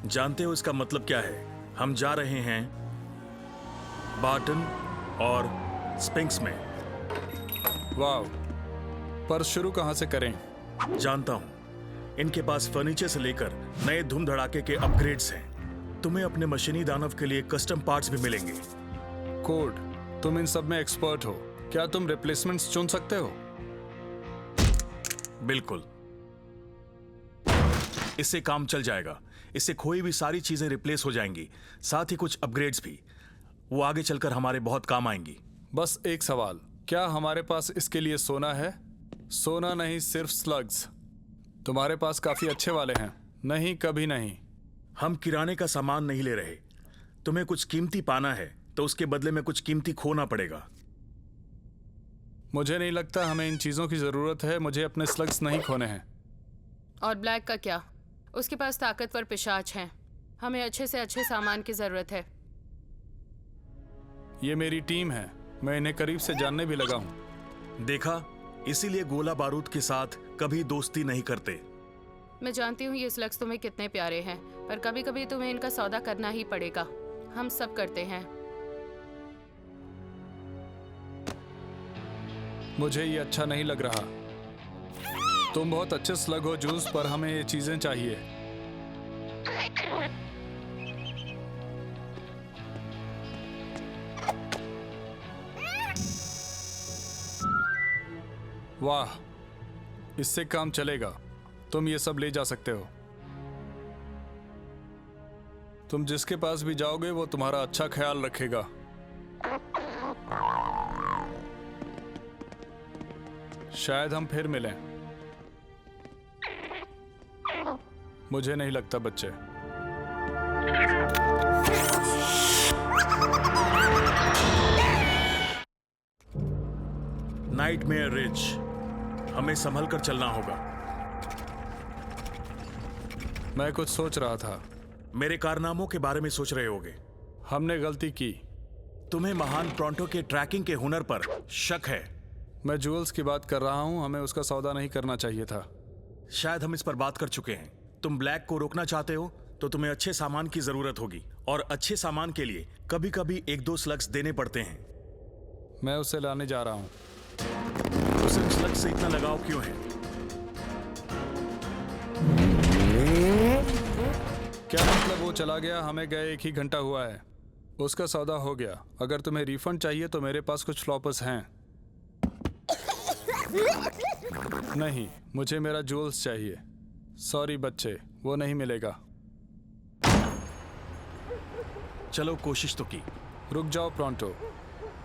जानते हो इसका मतलब क्या है? हम जा रहे हैं बार्टन और स्पिंक्स में। वाह, पर शुरू कहाँ से करें? जानता हूं, इनके पास फर्नीचर से लेकर नए धूम धड़ाके के अपग्रेड्स हैं। तुम्हें अपने मशीनी दानव के लिए कस्टम पार्ट्स भी मिलेंगे। कोड, तुम इन सब में एक्सपर्ट हो, क्या तुम रिप्लेसमेंट्स चुन सकते हो? बिल्कुल, इससे काम चल जाएगा। इससे खोई हुई सारी चीजें रिप्लेस हो जाएंगी, साथ ही कुछ अपग्रेड्स भी। वो आगे चलकर हमारे बहुत काम आएंगी। बस एक सवाल, क्या हमारे पास इसके लिए सोना है? सोना नहीं, सिर्फ स्लग्स। तुम्हारे पास काफी अच्छे वाले हैं। नहीं, कभी नहीं। हम किराने का सामान नहीं ले रहे। तुम्हें कुछ कीमती पाना है तो उसके बदले में कुछ कीमती खोना पड़ेगा। मुझे नहीं लगता हमें इन चीजों की जरूरत है। मुझे अपने स्लग्स नहीं खोने हैं। और ब्लैक का क्या? उसके पास ताकतवर पिशाच हैं। हमें अच्छे से अच्छे सामान की जरूरत है। ये मेरी टीम है, मैं इन्हें करीब से जानने भी लगा हूं। देखा, इसीलिए गोला बारूद के साथ कभी दोस्ती नहीं करते। मैं जानती हूँ ये स्लग्स तुम्हें कितने प्यारे हैं, पर कभी कभी तुम्हें इनका सौदा करना ही पड़ेगा। हम सब करते हैं। मुझे ये अच्छा नहीं लग रहा। तुम बहुत अच्छे स्लग हो जूस, पर हमें ये चीजें चाहिए। वाह, इससे काम चलेगा। तुम ये सब ले जा सकते हो। तुम जिसके पास भी जाओगे वो तुम्हारा अच्छा ख्याल रखेगा। शायद हम फिर मिलें। मुझे नहीं लगता बच्चे। नाइटमेयर रिज, हमें संभल कर चलना होगा। मैं कुछ सोच रहा था। मेरे कारनामों के बारे में सोच रहे होगे। हमने गलती की। तुम्हें महान प्रोंटो के ट्रैकिंग के हुनर पर शक है। मैं जूल्स की बात कर रहा हूँ, हमें उसका सौदा नहीं करना चाहिए था। शायद हम इस पर बात कर चुके हैं। तुम ब्लैक को रोकना चाहते हो तो तुम्हें अच्छे सामान की जरूरत होगी, और अच्छे सामान के लिए कभी कभी एक दो स्लग्स देने पड़ते हैं। मैं उसे लाने जा रहा हूँ। उसे उस स्लग्स से इतना लगाव क्यों है? क्या मतलब वो चला गया, हमें गए 1 ही घंटा हुआ है। उसका सौदा हो गया। अगर तुम्हें रिफंड चाहिए तो मेरे पास कुछ फ्लॉपर्स हैं। नहीं, मुझे मेरा जूल्स चाहिए। सॉरी बच्चे, वो नहीं मिलेगा। चलो कोशिश तो की। रुक जाओ प्रोंटो,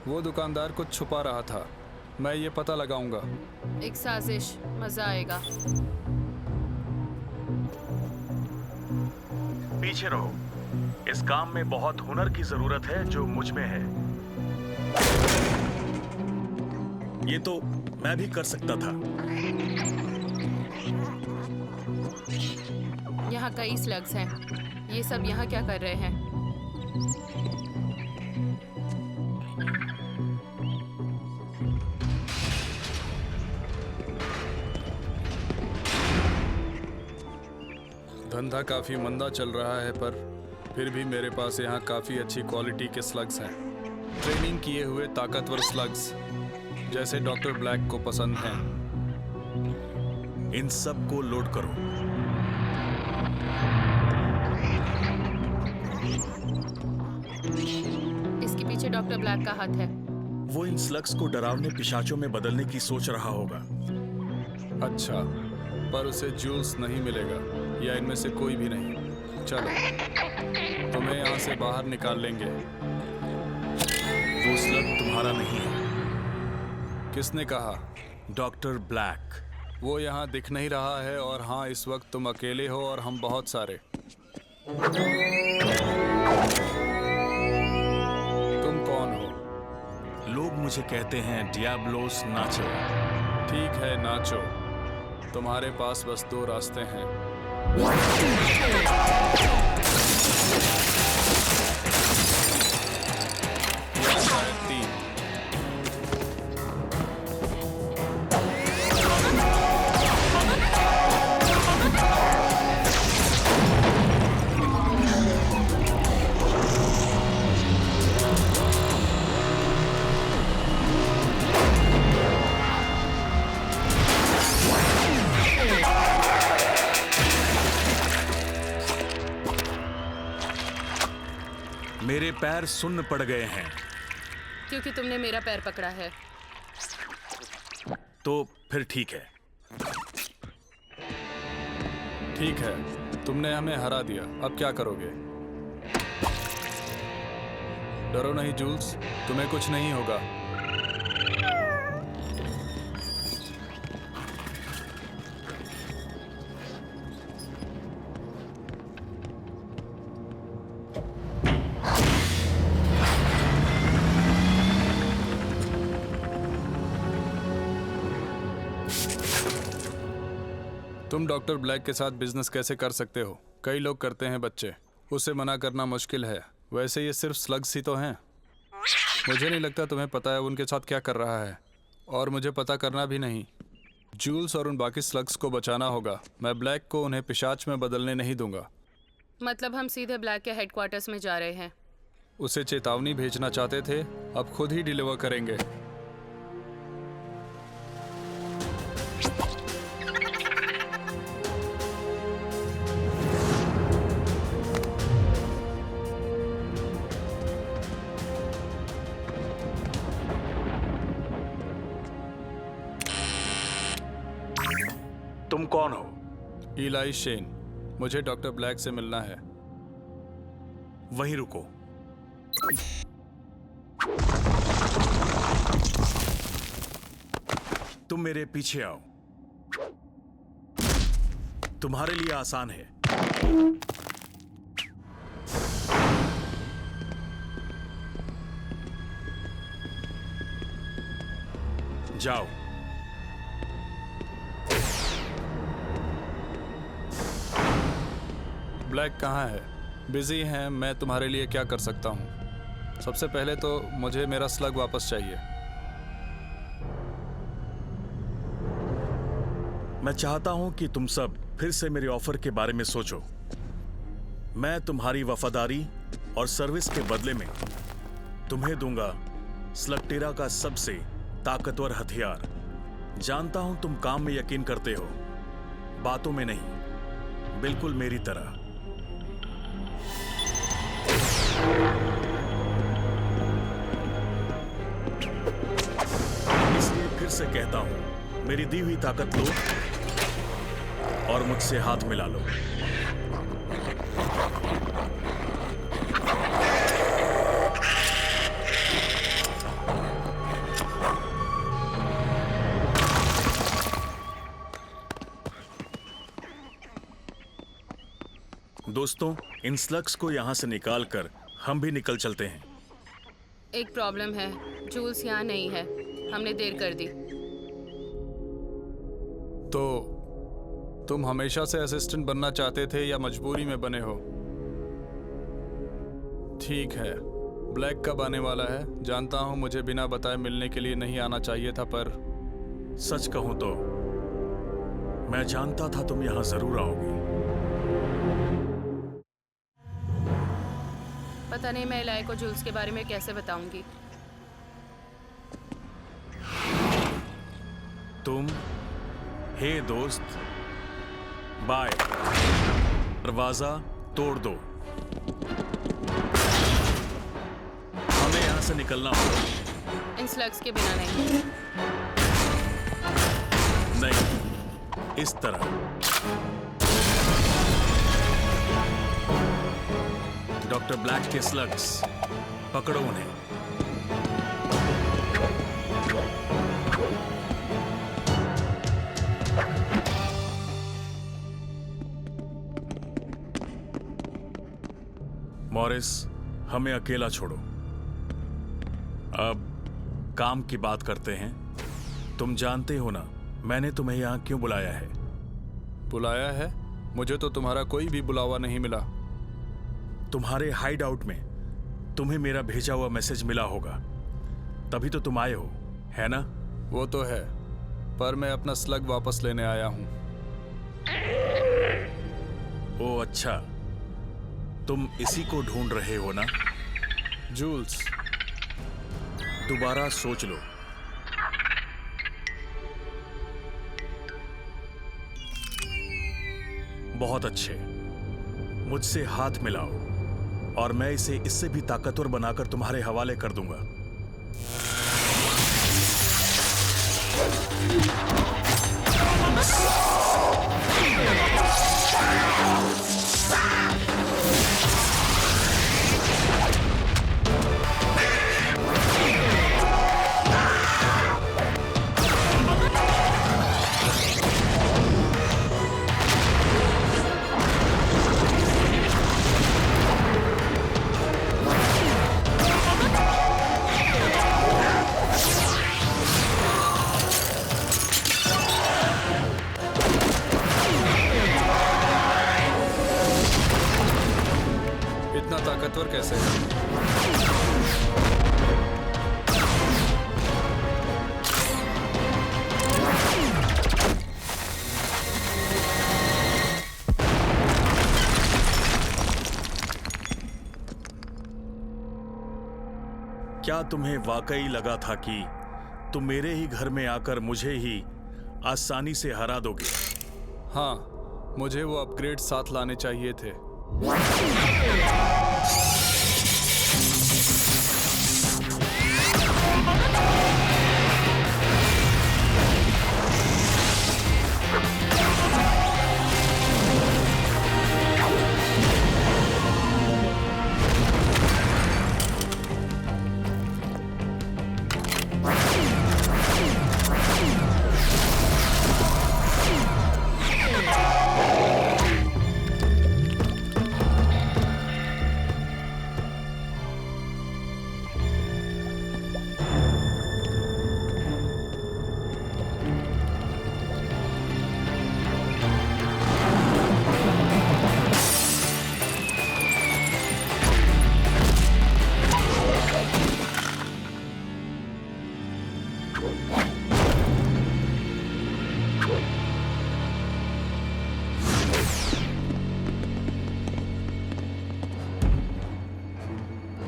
वो दुकानदार कुछ छुपा रहा था। मैं ये पता लगाऊंगा। एक साजिश, मजा आएगा। पीछे रहो। इस काम में बहुत हुनर की जरूरत है जो मुझ में है। ये तो मैं भी कर सकता था। यहाँ कई स्लग्स हैं। ये सब यहाँ क्या कर रहे हैं? धंधा काफी मंदा चल रहा है, पर फिर भी मेरे पास यहाँ काफी अच्छी क्वालिटी के स्लग्स हैं। ट्रेनिंग किए हुए ताकतवर स्लग्स, जैसे डॉक्टर ब्लैक को पसंद हैं। इन सब को लोड करो। इसके पीछे डॉक्टर ब्लैक का हाथ है। वो इन स्लग्स को डरावने पिशाचों में बदलने की सोच रहा होगा। अच्छा, पर उसे जूल्स नहीं मिलेगा, या इनमें से कोई भी नहीं। चलो, तुम्हें यहाँ से बाहर निकाल लेंगे। वो स्लग तुम्हारा नहीं है। किसने कहा? Doctor black. वो यहाँ दिख नहीं रहा है, और हाँ, इस वक्त तुम अकेले हो और हम बहुत सारे। तुम कौन हो? लोग मुझे कहते हैं डियाब्लोस नाचो। ठीक है, नाचो। तुम्हारे पास बस 2 रास्ते हैं। या शायद 3। मेरे पैर सुन्न पड़ गए हैं। क्योंकि तुमने मेरा पैर पकड़ा है। तो फिर ठीक है। ठीक है, तुमने हमें हरा दिया। अब क्या करोगे? डरो नहीं जूल्स, तुम्हें कुछ नहीं होगा। तुम डॉक्टर ब्लैक के साथ बिजनेस कैसे कर सकते हो? कई लोग करते हैं बच्चे, उसे मना करना मुश्किल है। वैसे ये सिर्फ स्लग्स ही तो हैं। मुझे नहीं लगता तुम्हें पता है उनके साथ क्या कर रहा है, और मुझे पता करना भी नहीं। जूल्स और उन बाकी स्लग्स को बचाना होगा। मैं ब्लैक को उन्हें पिशाच में बदलने नहीं दूंगा। मतलब हम सीधे ब्लैक के हेडक्वार्टर्स में जा रहे हैं। उसे चेतावनी भेजना चाहते थे, अब खुद ही डिलीवर करेंगे। तुम कौन हो? इलाई शेन, मुझे डॉक्टर ब्लैक से मिलना है। वहीं रुको। तुम मेरे पीछे आओ। तुम्हारे लिए आसान है। जाओ। ब्लैक कहाँ है? बिजी हैं, मैं तुम्हारे लिए क्या कर सकता हूँ? सबसे पहले तो मुझे मेरा स्लग वापस चाहिए। मैं चाहता हूं कि तुम सब फिर से मेरे ऑफर के बारे में सोचो। मैं तुम्हारी वफादारी और सर्विस के बदले में तुम्हें दूंगा स्लगटेरा का सबसे ताकतवर हथियार। जानता हूं तुम काम में यकीन करते हो, बातों में नहीं, बिल्कुल मेरी तरह। इसलिए फिर से कहता हूं, मेरी दी हुई ताकत लो और मुझसे हाथ मिला लो। दोस्तों, इन स्लग्स को यहां से निकालकर हम भी निकल चलते हैं। एक प्रॉब्लम है, जूल्स यहाँ नहीं है। हमने देर कर दी। तो तुम हमेशा से असिस्टेंट बनना चाहते थे या मजबूरी में बने हो? ठीक है, ब्लैक कब आने वाला है? जानता हूं मुझे बिना बताए मिलने के लिए नहीं आना चाहिए था, पर सच कहूं तो मैं जानता था तुम यहां जरूर आओगी। पता नहीं मैं इलाई को जूल्स के बारे में कैसे बताऊंगी। तुम, हे दोस्त, बाय। दरवाजा तोड़ दो। हमें यहां से निकलना होगा। इन स्लग्स के बिना नहीं। नहीं, इस तरह। डॉक्टर ब्लैक के स्लग्स, पकड़ो उन्हें। मॉरिस, हमें अकेला छोड़ो। अब काम की बात करते हैं। तुम जानते हो ना मैंने तुम्हें यहां क्यों बुलाया है? बुलाया है? मुझे तो तुम्हारा कोई भी बुलावा नहीं मिला। तुम्हारे हाइड आउट में तुम्हें मेरा भेजा हुआ मैसेज मिला होगा, तभी तो तुम आए हो, है ना? वो तो है, पर मैं अपना स्लग वापस लेने आया हूं। ओ अच्छा, तुम इसी को ढूंढ रहे हो ना? जूल्स, दोबारा सोच लो। बहुत अच्छे, मुझसे हाथ मिलाओ और मैं इसे इससे भी ताकतवर बनाकर तुम्हारे हवाले कर दूंगा। इतना ताकतवर कैसे है? क्या तुम्हें वाकई लगा था कि तुम मेरे ही घर में आकर मुझे ही आसानी से हरा दोगे? हाँ, मुझे वो अपग्रेड साथ लाने चाहिए थे।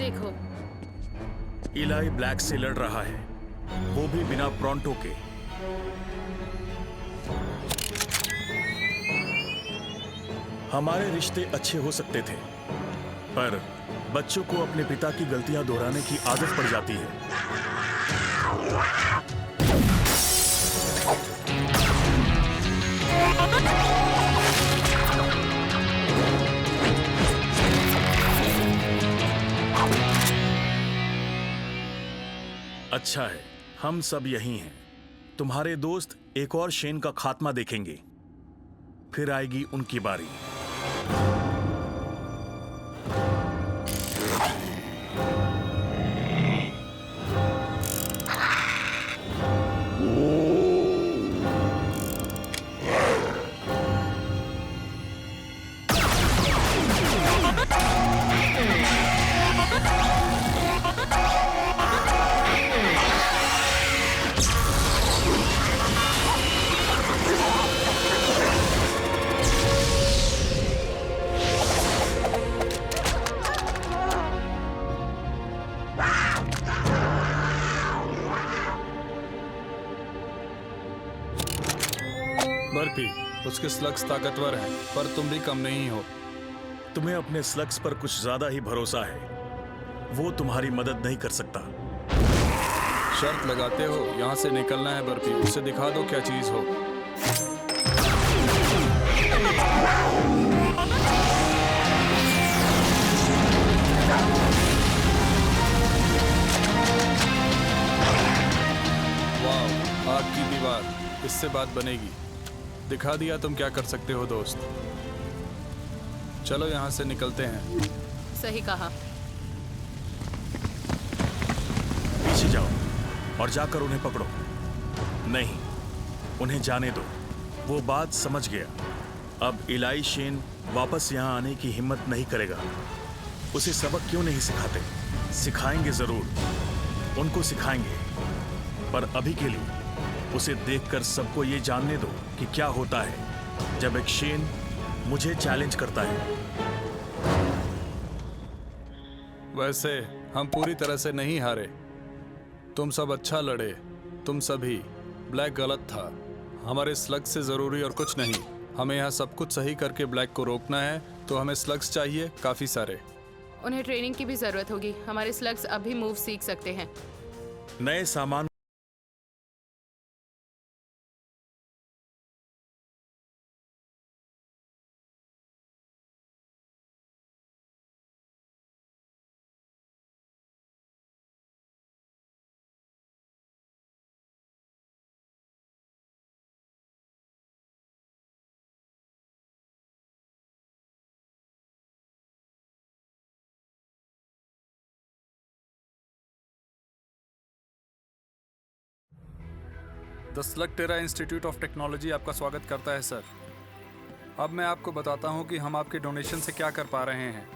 देखो। इलाई ब्लैक से लड़ रहा है, वो भी बिना प्रॉन्टो के। हमारे रिश्ते अच्छे हो सकते थे, पर बच्चों को अपने पिता की गलतियां दोहराने की आदत पड़ जाती है। अच्छा है, हम सब यही हैं। तुम्हारे दोस्त एक और शेन का खात्मा देखेंगे, फिर आएगी उनकी बारी। बर्फी, उसके स्लग्स ताकतवर हैं, पर तुम भी कम नहीं हो। तुम्हें अपने स्लग्स पर कुछ ज्यादा ही भरोसा है। वो तुम्हारी मदद नहीं कर सकता। शर्त लगाते हो यहाँ से निकलना है बर्फी, उसे दिखा दो क्या चीज हो। वाह, आग की दीवार, इससे बात बनेगी। दिखा दिया तुम क्या कर सकते हो दोस्त। चलो यहाँ से निकलते हैं। सही कहा। पीछे जाओ और जाकर उन्हें पकड़ो। नहीं, उन्हें जाने दो, वो बात समझ गया। अब इलाई शेन वापस यहाँ आने की हिम्मत नहीं करेगा। उसे सबक क्यों नहीं सिखाते? सिखाएंगे जरूर, उनको सिखाएंगे, पर अभी के लिए उसे देखकर सबको ये जानने दो कि क्या होता है जब एक शेन मुझे चैलेंज करता है। वैसे हम पूरी तरह से नहीं हारे। तुम सब अच्छा लड़े, तुम सभी। ब्लैक गलत था, हमारे स्लग से जरूरी और कुछ नहीं। हमें यहाँ सब कुछ सही करके ब्लैक को रोकना है, तो हमें स्लग्स चाहिए काफी सारे। उन्हें ट्रेनिंग की भी जरूरत होगी। हमारे स्लग्स अब भी मूव सीख सकते हैं। नए सामान the Slugterra institute of technology आपका स्वागत करता है सर। अब मैं आपको बताता हूं कि हम आपके डोनेशन से क्या कर पा रहे हैं।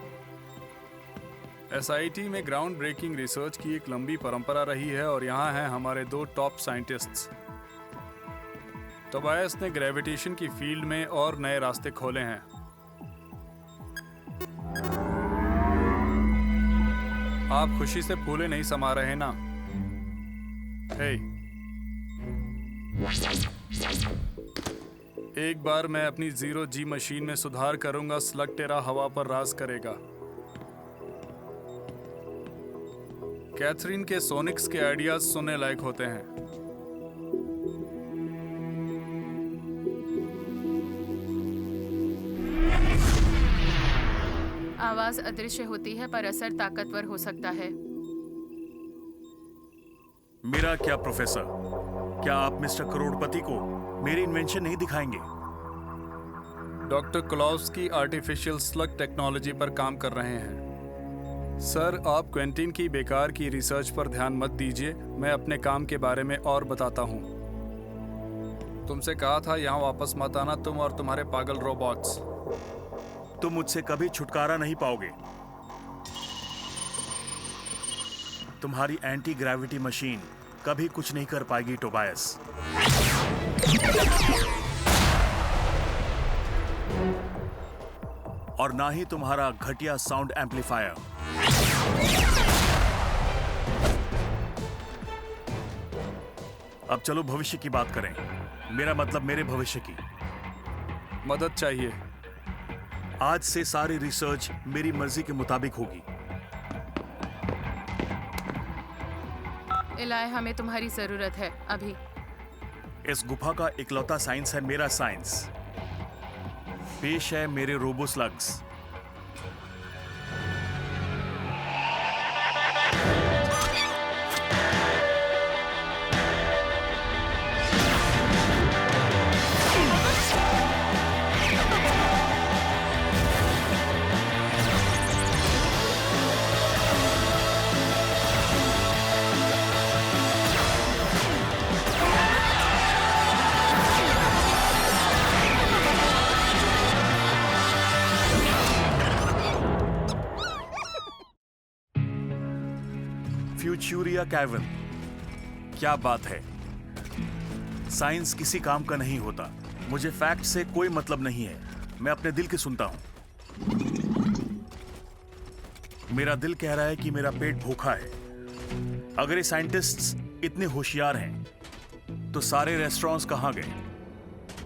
SIT में ग्राउंड ब्रेकिंग रिसर्च की एक लंबी परंपरा रही है और यहाँ हैं हमारे 2 टॉप साइंटिस्ट्स। टोबायस ने ग्रेविटेशन की फील्ड में और नए रास्ते खोले हैं। आप खुशी से फूले नहीं समा रहे ना? हे, एक बार मैं अपनी 0G मशीन में सुधार करूंगा, स्लगटेरा हवा पर राज करेगा। कैथरीन के सोनिक्स के आइडियाज सुनने लायक होते हैं। आवाज अदृश्य होती है पर असर ताकतवर हो सकता है। मेरा क्या प्रोफेसर, क्या आप मिस्टर करोड़पति को मेरी इन्वेंशन नहीं दिखाएंगे? डॉक्टर क्लॉव्स्की आर्टिफिशियल स्लग टेक्नोलॉजी पर काम कर रहे हैं। सर, आप क्वेंटिन की बेकार की रिसर्च पर ध्यान मत दीजिए, मैं अपने काम के बारे में और बताता हूँ। तुमसे कहा था यहाँ वापस मत आना, तुम और तुम्हारे पागल रोबोट्स। तुम मुझसे कभी छुटकारा नहीं पाओगे। तुम्हारी एंटी ग्रेविटी मशीन कभी कुछ नहीं कर पाएगी टोबायस। और ना ही तुम्हारा घटिया साउंड एम्पलीफायर। अब चलो भविष्य की बात करें। मेरा मतलब मेरे भविष्य की। मदद चाहिए। आज से सारी रिसर्च मेरी मर्जी के मुताबिक होगी। इलाय, हमें तुम्हारी जरूरत है अभी। इस गुफा का इकलौता साइंस है मेरा साइंस। पेश है मेरे रोबो स्लग्स। फ्यूचूरिया कैवन, क्या बात है। साइंस किसी काम का नहीं होता। मुझे फैक्ट से कोई मतलब नहीं है। मैं अपने दिल की सुनता हूं। मेरा दिल कह रहा है कि मेरा पेट भूखा है। अगर ये साइंटिस्ट्स इतने होशियार हैं, तो सारे रेस्टोरेंट्स कहां गए?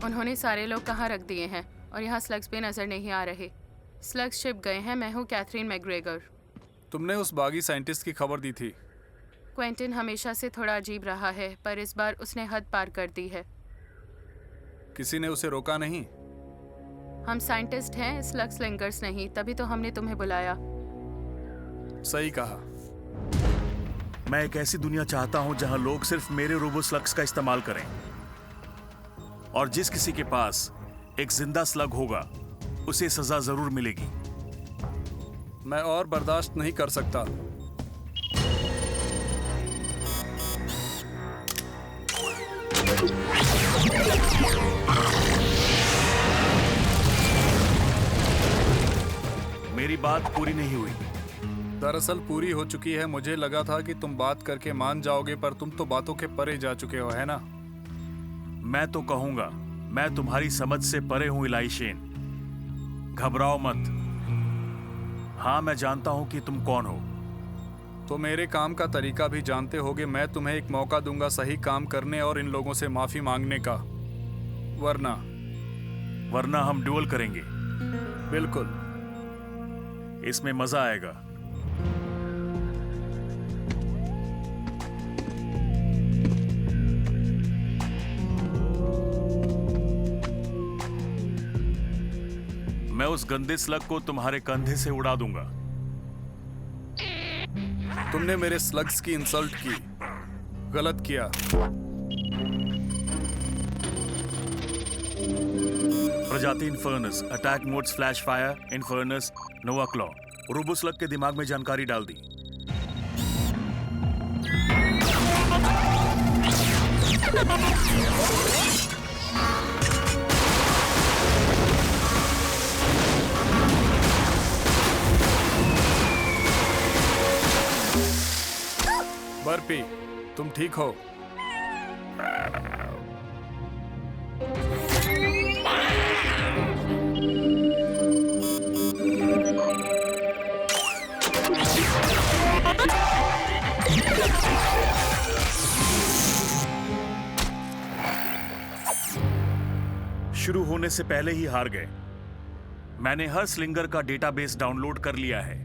उन्होंने सारे लोग कहाँ रख दिए हैं और यहाँ स्लग्स भी नजर नहीं आ रहे। स्लग्स शिप गए हैं। मैं हूँ कैथरीन मैकग्रेगर। तुमने उस बागी साइंटिस्ट की खबर दी थी। क्वेंटिन हमेशा से थोड़ा अजीब रहा है, पर इस बार उसने हद पार कर दी है। किसी ने उसे रोका नहीं? हम साइंटिस्ट हैं, स्लग स्लिंगर्स नहीं, तभी तो हमने तुम्हें बुलाया। सही कहा। मैं एक ऐसी दुनिया चाहता हूं जहां लोग सिर्फ मेरे रोबो स्लग्स का इस्तेमाल करें, और जिस किसी के पास एक जिंदा स्लग होगा उसे सजा जरूर मिलेगी। मैं और बर्दाश्त नहीं कर सकता। मेरी बात पूरी नहीं हुई। दरअसल पूरी हो चुकी है। मुझे लगा था कि तुम बात करके मान जाओगे, पर तुम तो बातों के परे जा चुके हो, है ना? मैं तो कहूंगा, मैं तुम्हारी समझ से परे हूं इलाई शेन। घबराओ मत। हाँ, मैं जानता हूं कि तुम कौन हो। तो मेरे काम का तरीका भी जानते होगे। मैं तुम्हें एक मौका दूंगा सही काम करने और इन लोगों से माफी मांगने का, वरना हम ड्यूल करेंगे। बिल्कुल। इसमें मजा आएगा। मैं उस गंदे स्लग को तुम्हारे कंधे से उड़ा दूंगा। तुमने मेरे स्लग्स की इंसल्ट की। गलत किया। प्रजाति इन्फर्नस, अटैक मोड्स फ्लैश फायर, इन्फर्नस, नोवा क्लॉ। रोबो स्लग के दिमाग में जानकारी डाल दी। बर्पी, तुम ठीक हो? शुरू होने से पहले ही हार गए। मैंने हर स्लिंगर का डेटाबेस डाउनलोड कर लिया है।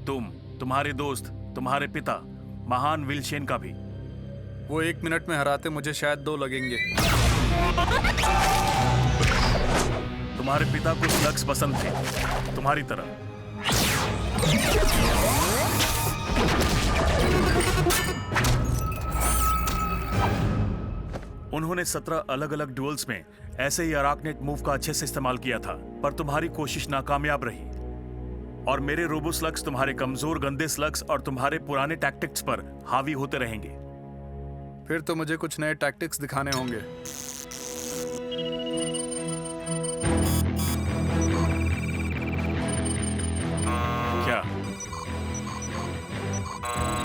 तुम्हारे दोस्त, तुम्हारे पिता, महान विलशेन का भी। वो 1 मिनट में हराते मुझे शायद 2 लगेंगे। तुम्हारे पिता को स्लग्स पसंद थे, तुम्हारी तरह। उन्होंने 17 अलग अलग ड्यूल्स में ऐसे ही अराकनेट मूव का अच्छे से इस्तेमाल किया था, पर तुम्हारी कोशिश नाकामयाब रही। और मेरे रोबो स्लग्स तुम्हारे कमजोर गंदे स्लग्स और तुम्हारे पुराने टैक्टिक्स पर हावी होते रहेंगे। फिर तो मुझे कुछ नए टैक्टिक्स दिखाने होंगे। क्या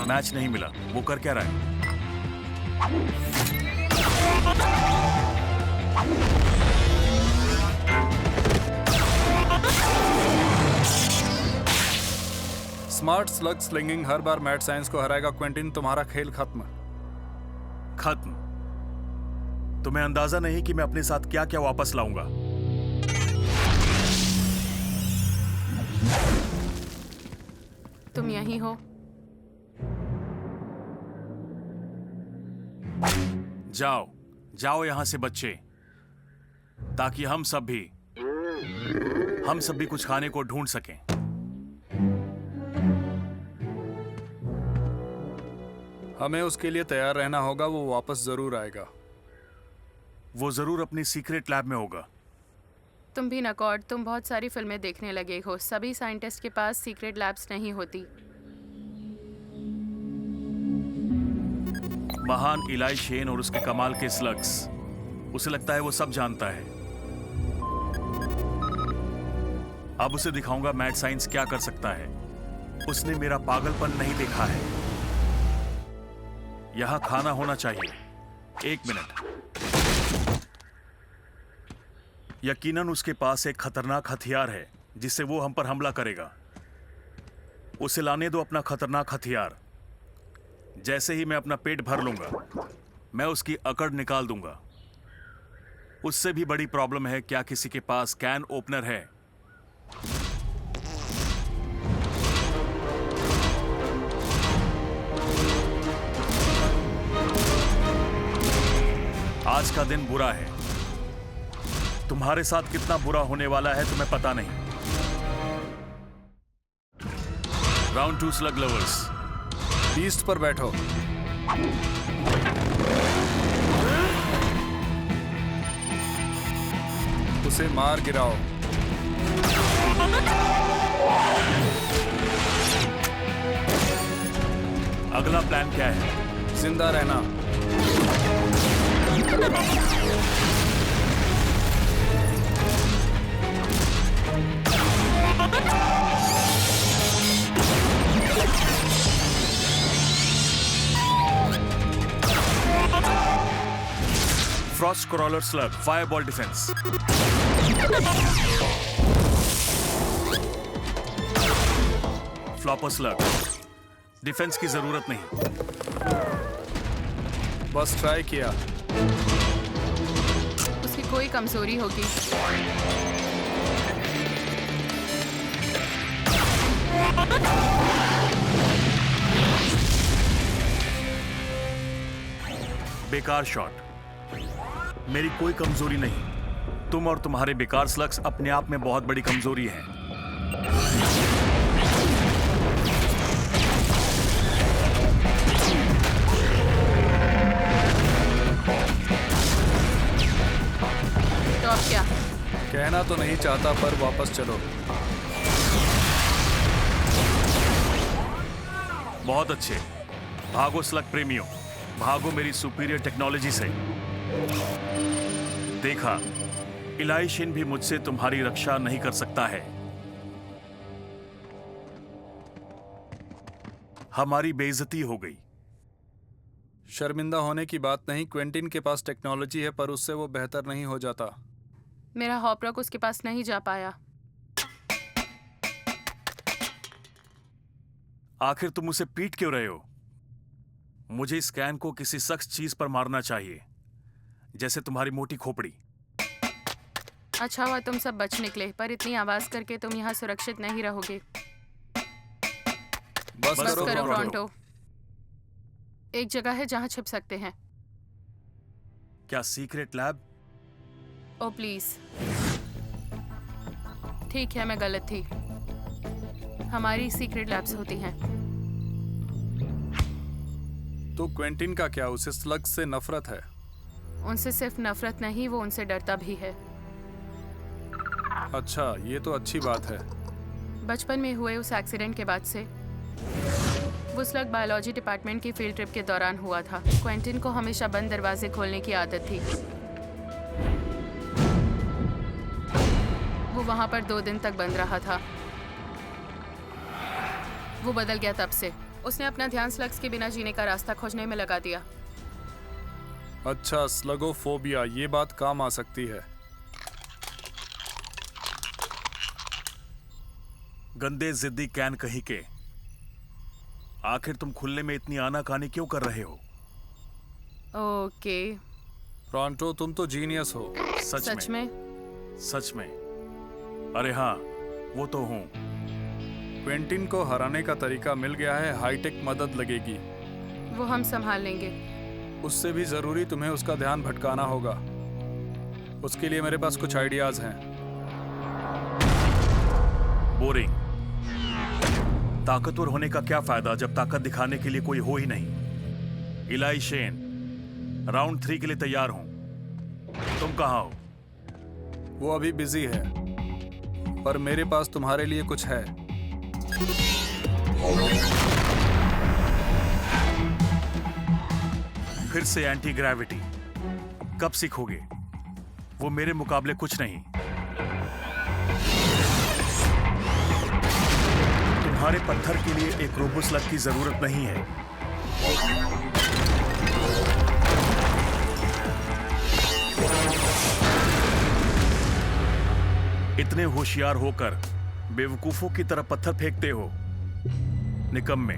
मैच नहीं मिला? वो कर क्या रहा है? स्मार्ट स्लग स्लिंगिंग हर बार मैड साइंस को हराएगा क्विंटिन, तुम्हारा खेल खत्म। खत्म? तुम्हें अंदाजा नहीं कि मैं अपने साथ क्या क्या वापस लाऊंगा। तुम यहीं हो? जाओ जाओ यहां से बच्चे, ताकि हम सब भी कुछ खाने को ढूंढ सकें। हमें उसके लिए तैयार रहना होगा, वो वापस जरूर आएगा। वो जरूर अपनी सीक्रेट लैब में होगा। तुम भी नकॉर्ड, तुम बहुत सारी फिल्में देखने लगे हो। सभी साइंटिस्ट के पास सीक्रेट लैब्स नहीं होती। महान इलाई शेन और उसके कमाल के स्लग्स, उसे लगता है वो सब जानता है। अब उसे दिखाऊंगा मैड साइंस क्या कर सकता है। उसने मेरा पागलपन नहीं देखा है। यहां खाना होना चाहिए। 1 मिनट। यकीनन उसके पास एक खतरनाक हथियार है जिससे वो हम पर हमला करेगा। उसे लाने दो अपना खतरनाक हथियार। जैसे ही मैं अपना पेट भर लूंगा, मैं उसकी अकड़ निकाल दूंगा। उससे भी बड़ी प्रॉब्लम है, क्या किसी के पास कैन ओपनर है? आज का दिन बुरा है। तुम्हारे साथ कितना बुरा होने वाला है तुम्हें पता नहीं। राउंड 2 स्लग लवर्स, बीस्ट पर बैठो। उसे मार गिराओ। अगला प्लान क्या है? जिंदा रहना। Frost crawler slug, fireball defence. Flopper slug, defence की जरूरत नहीं। बस ट्राई किया। उसकी कोई कमजोरी होगी। बेकार शॉट। मेरी कोई कमजोरी नहीं। तुम और तुम्हारे बेकार स्लग्स अपने आप में बहुत बड़ी कमजोरी है। तो अब क्या? कहना तो नहीं चाहता, पर वापस चलो। बहुत अच्छे। भागो स्लग प्रेमियों, भागो मेरी सुपीरियर टेक्नोलॉजी से। देखा, इलाई शेन भी मुझसे तुम्हारी रक्षा नहीं कर सकता है। हमारी बेइज्जती हो गई। शर्मिंदा होने की बात नहीं, क्विंटिन के पास टेक्नोलॉजी है, पर उससे वो बेहतर नहीं हो जाता। मेरा हॉपरॉक उसके पास नहीं जा पाया। आखिर तुम उसे पीट क्यों रहे हो? मुझे इस कैन को किसी सख्त चीज पर मारना चाहिए, जैसे तुम्हारी मोटी खोपड़ी। अच्छा हुआ तुम सब बच निकले, पर इतनी आवाज करके तुम यहाँ सुरक्षित नहीं रहोगे। बस बस करो करो ब्रॉन्टो। ब्रॉन्टो। एक जगह है जहाँ छिप सकते हैं। क्या सीक्रेट लैब? O please. ठीक है, मैं गलत थी। हमारी सीक्रेट लैब्स होती हैं। तो क्विंटिन का क्या? उसे स्लग्स से नफरत है। उनसे सिर्फ नफरत नहीं, वो उनसे डरता भी है। अच्छा, ये तो अच्छी बात है। बचपन में हुए उस एक्सीडेंट के बाद से वो स्लग बायोलॉजी डिपार्टमेंट की फील्ड ट्रिप के दौरान हुआ था। क्विंटिन को हमेशा बंद दरवाजे खोलने की आदत थी। वो वहां पर 2 दिन तक बंद रहा था। वो बदल गया तब से। उसने अपना ध्यान स्लग्स के बिना जीने का रास्ता खोजने में लगा दिया। अच्छा, स्लगोफोबिया, ये बात काम आ सकती है। गंदे जिद्दी कैन कहीं के। आखिर तुम खुलने में इतनी आनाकानी क्यों कर रहे हो? ओके। प्रॉन्टो, तुम तो जीनियस हो। सच में? सच में। अरे हाँ, वो तो हूँ। क्विंटिन को हराने का तरीका मिल गया है, हाईटेक मदद लगेगी। वो हम संभाल लेंगे। उससे भी जरूरी तुम्हें उसका ध्यान भटकाना होगा। उसके लिए मेरे पास कुछ आइडियाज हैं। बोरिंग। ताकतवर होने का क्या फायदा जब ताकत दिखाने के लिए कोई हो ही नहीं। इलाई शेन, राउंड 3 के लिए तैयार हूं। तुम कहां हो? वो अभी बिजी है, पर मेरे पास तुम्हारे लिए कुछ है। फिर से एंटी ग्रेविटी। कब सीखोगे? वो मेरे मुकाबले कुछ नहीं। तुम्हारे पत्थर के लिए एक रोबोस्लग की जरूरत नहीं है। इतने होशियार होकर बेवकूफों की तरह पत्थर फेंकते हो। निकम्मे,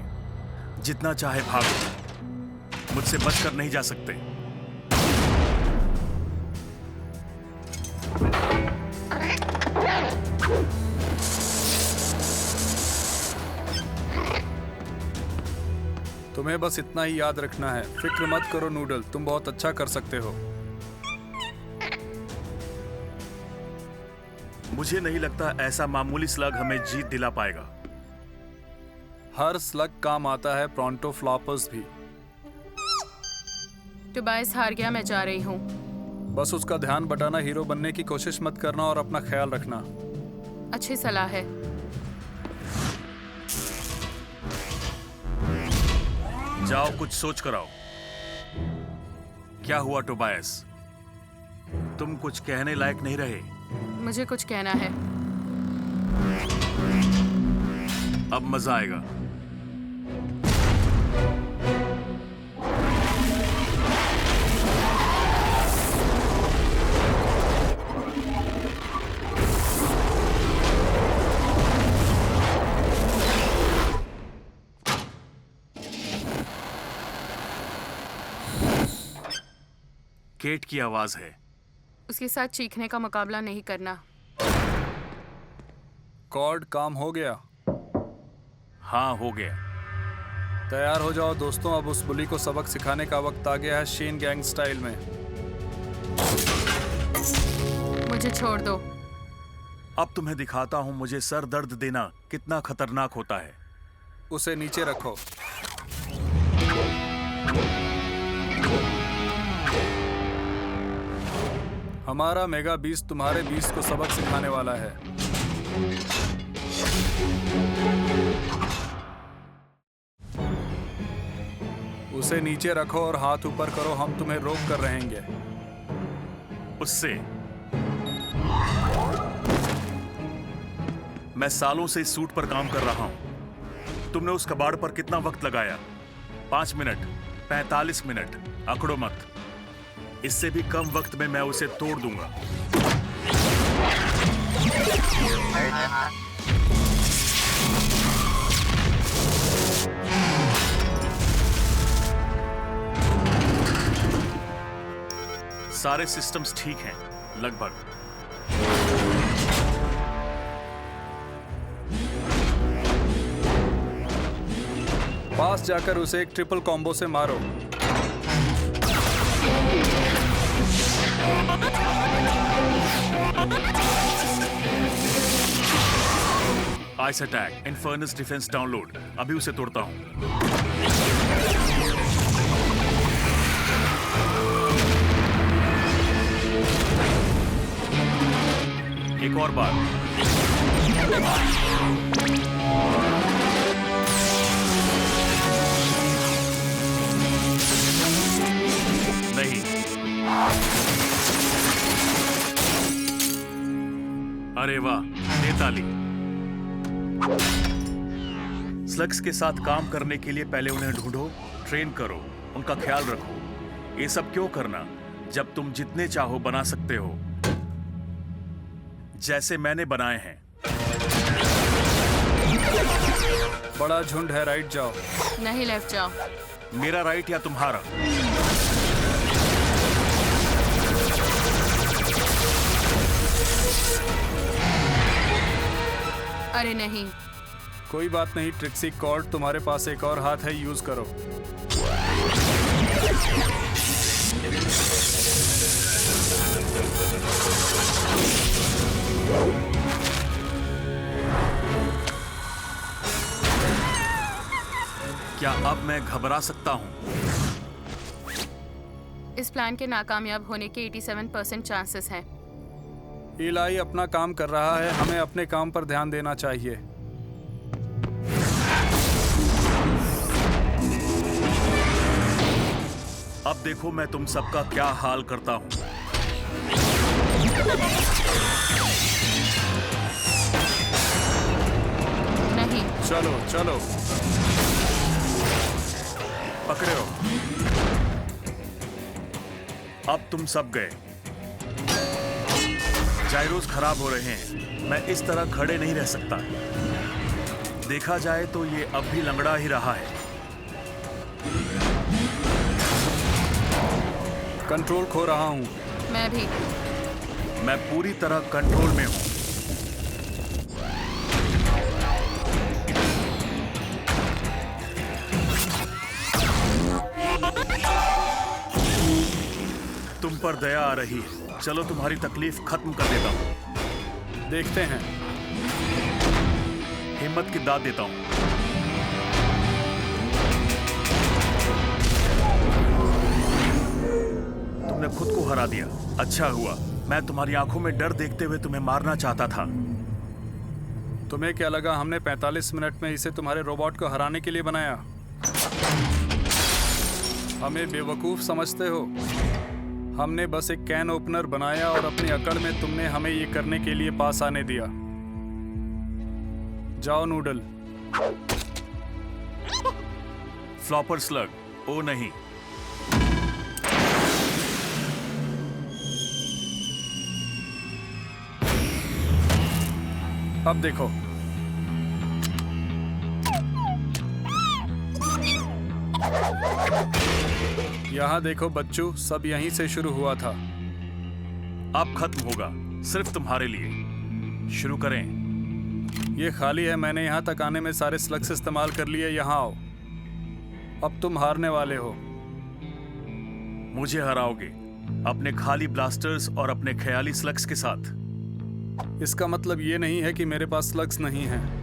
जितना चाहे भागो, मुझसे बचकर नहीं जा सकते। तुम्हें बस इतना ही याद रखना है। फिक्र मत करो नूडल, तुम बहुत अच्छा कर सकते हो। मुझे नहीं लगता ऐसा मामूली स्लग हमें जीत दिला पाएगा। हर स्लग काम आता है, प्रॉन्टो फ्लॉपर्स भी। टोबाइस हार गया, मैं जा रही हूँ। बस उसका ध्यान बटाना, हीरो बनने की कोशिश मत करना और अपना ख्याल रखना। अच्छी सलाह है। जाओ, कुछ सोच कर आओ। क्या हुआ टोबायस? तुम कुछ कहने लायक नहीं रहे। मुझे कुछ कहना है। अब मजा आएगा। केट की आवाज है। उसके साथ चीखने का मुकाबला नहीं करना। कॉर्ड, काम हो गया? हाँ, हो गया। तैयार हो जाओ दोस्तों, अब उस बुली को सबक सिखाने का वक्त आ गया है, शेन गैंग स्टाइल में। मुझे छोड़ दो। अब तुम्हें दिखाता हूं मुझे सर दर्द देना कितना खतरनाक होता है। उसे नीचे रखो। हमारा मेगा बीस्ट तुम्हारे बीस्ट को सबक सिखाने वाला है। उसे नीचे रखो और हाथ ऊपर करो, हम तुम्हें रोक कर रहेंगे। उससे मैं सालों से इस सूट पर काम कर रहा हूं। तुमने उस कबाड़ पर कितना वक्त लगाया? 5 मिनट, 45 मिनट, अकड़ो मत। इससे भी कम वक्त में मैं उसे तोड़ दूंगा। सारे सिस्टम्स ठीक हैं, लगभग। पास जाकर उसे एक ट्रिपल कॉम्बो से मारो। Ice attack, infernos defence download. अभी उसे तोड़ता हूं। एक और बार। नहीं। अरे वाह, नेताली। स्लग्स के साथ काम करने के लिए पहले उन्हें ढूंढो, ट्रेन करो, उनका ख्याल रखो। ये सब क्यों करना जब तुम जितने चाहो बना सकते हो, जैसे मैंने बनाए हैं। बड़ा झुंड है, राइट जाओ। नहीं, लेफ्ट जाओ। मेरा राइट या तुम्हारा? अरे नहीं। कोई बात नहीं ट्रिक्सी कॉर्ड, तुम्हारे पास एक और हाथ है, यूज करो। क्या अब मैं घबरा सकता हूँ? इस प्लान के नाकामयाब होने के 87% चांसेस हैं। इलाई अपना काम कर रहा है, हमें अपने काम पर ध्यान देना चाहिए। अब देखो मैं तुम सबका क्या हाल करता हूँ। नहीं। चलो चलो, पकड़े हो। अब तुम सब गए। जायरोस खराब हो रहे हैं, मैं इस तरह खड़े नहीं रह सकता। देखा जाए तो ये अब भी लंगड़ा ही रहा है। कंट्रोल खो रहा हूँ। मैं भी। मैं पूरी तरह कंट्रोल में हूं। तुम पर दया आ रही है, चलो तुम्हारी तकलीफ खत्म कर देता हूं। देखते हैं। हिम्मत की दाद देता हूं। तुमने खुद को हरा दिया, अच्छा हुआ। मैं तुम्हारी आंखों में डर देखते हुए तुम्हें मारना चाहता था। तुम्हें क्या लगा हमने 45 मिनट में इसे तुम्हारे रोबोट को हराने के लिए बनाया? हमें बेवकूफ समझते हो? हमने बस एक कैन ओपनर बनाया और अपनी अकड़ में तुमने हमें ये करने के लिए पास आने दिया। जाओ नूडल। फ्लॉपर स्लग, ओ नहीं। अब देखो। यहाँ देखो बच्चू, सब यहीं से शुरू हुआ था। अब खत्म होगा, सिर्फ तुम्हारे लिए। शुरू करें। ये खाली है, मैंने यहाँ तक आने में सारे स्लग्स इस्तेमाल कर लिए। यहाँ आओ, अब तुम हारने वाले हो। मुझे हराओगे अपने खाली ब्लास्टर्स और अपने ख्याली स्लग्स के साथ? इसका मतलब ये नहीं है कि मेरे पास स्लग्स नहीं हैं।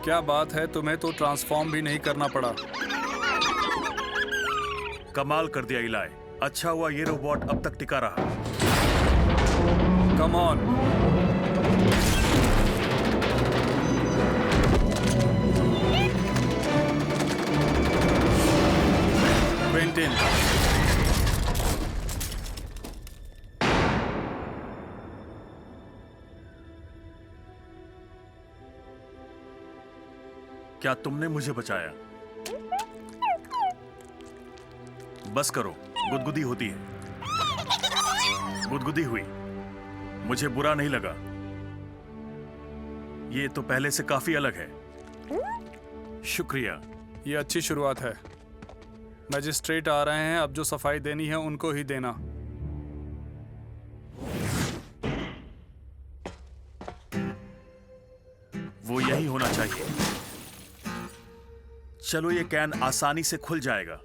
क्या बात है, तुम्हें तो ट्रांसफॉर्म भी नहीं करना पड़ा। कमाल कर दिया इलाई। अच्छा हुआ ये रोबोट अब तक टिका रहा। Come on. क्विंटिन, क्या तुमने मुझे बचाया? बस करो, गुदगुदी होती है। गुदगुदी हुई, मुझे बुरा नहीं लगा। ये तो पहले से काफी अलग है। शुक्रिया। ये अच्छी शुरुआत है। मजिस्ट्रेट आ रहे हैं, अब जो सफाई देनी है उनको ही देना। वो यही होना चाहिए। चलो, ये कैन आसानी से खुल जाएगा।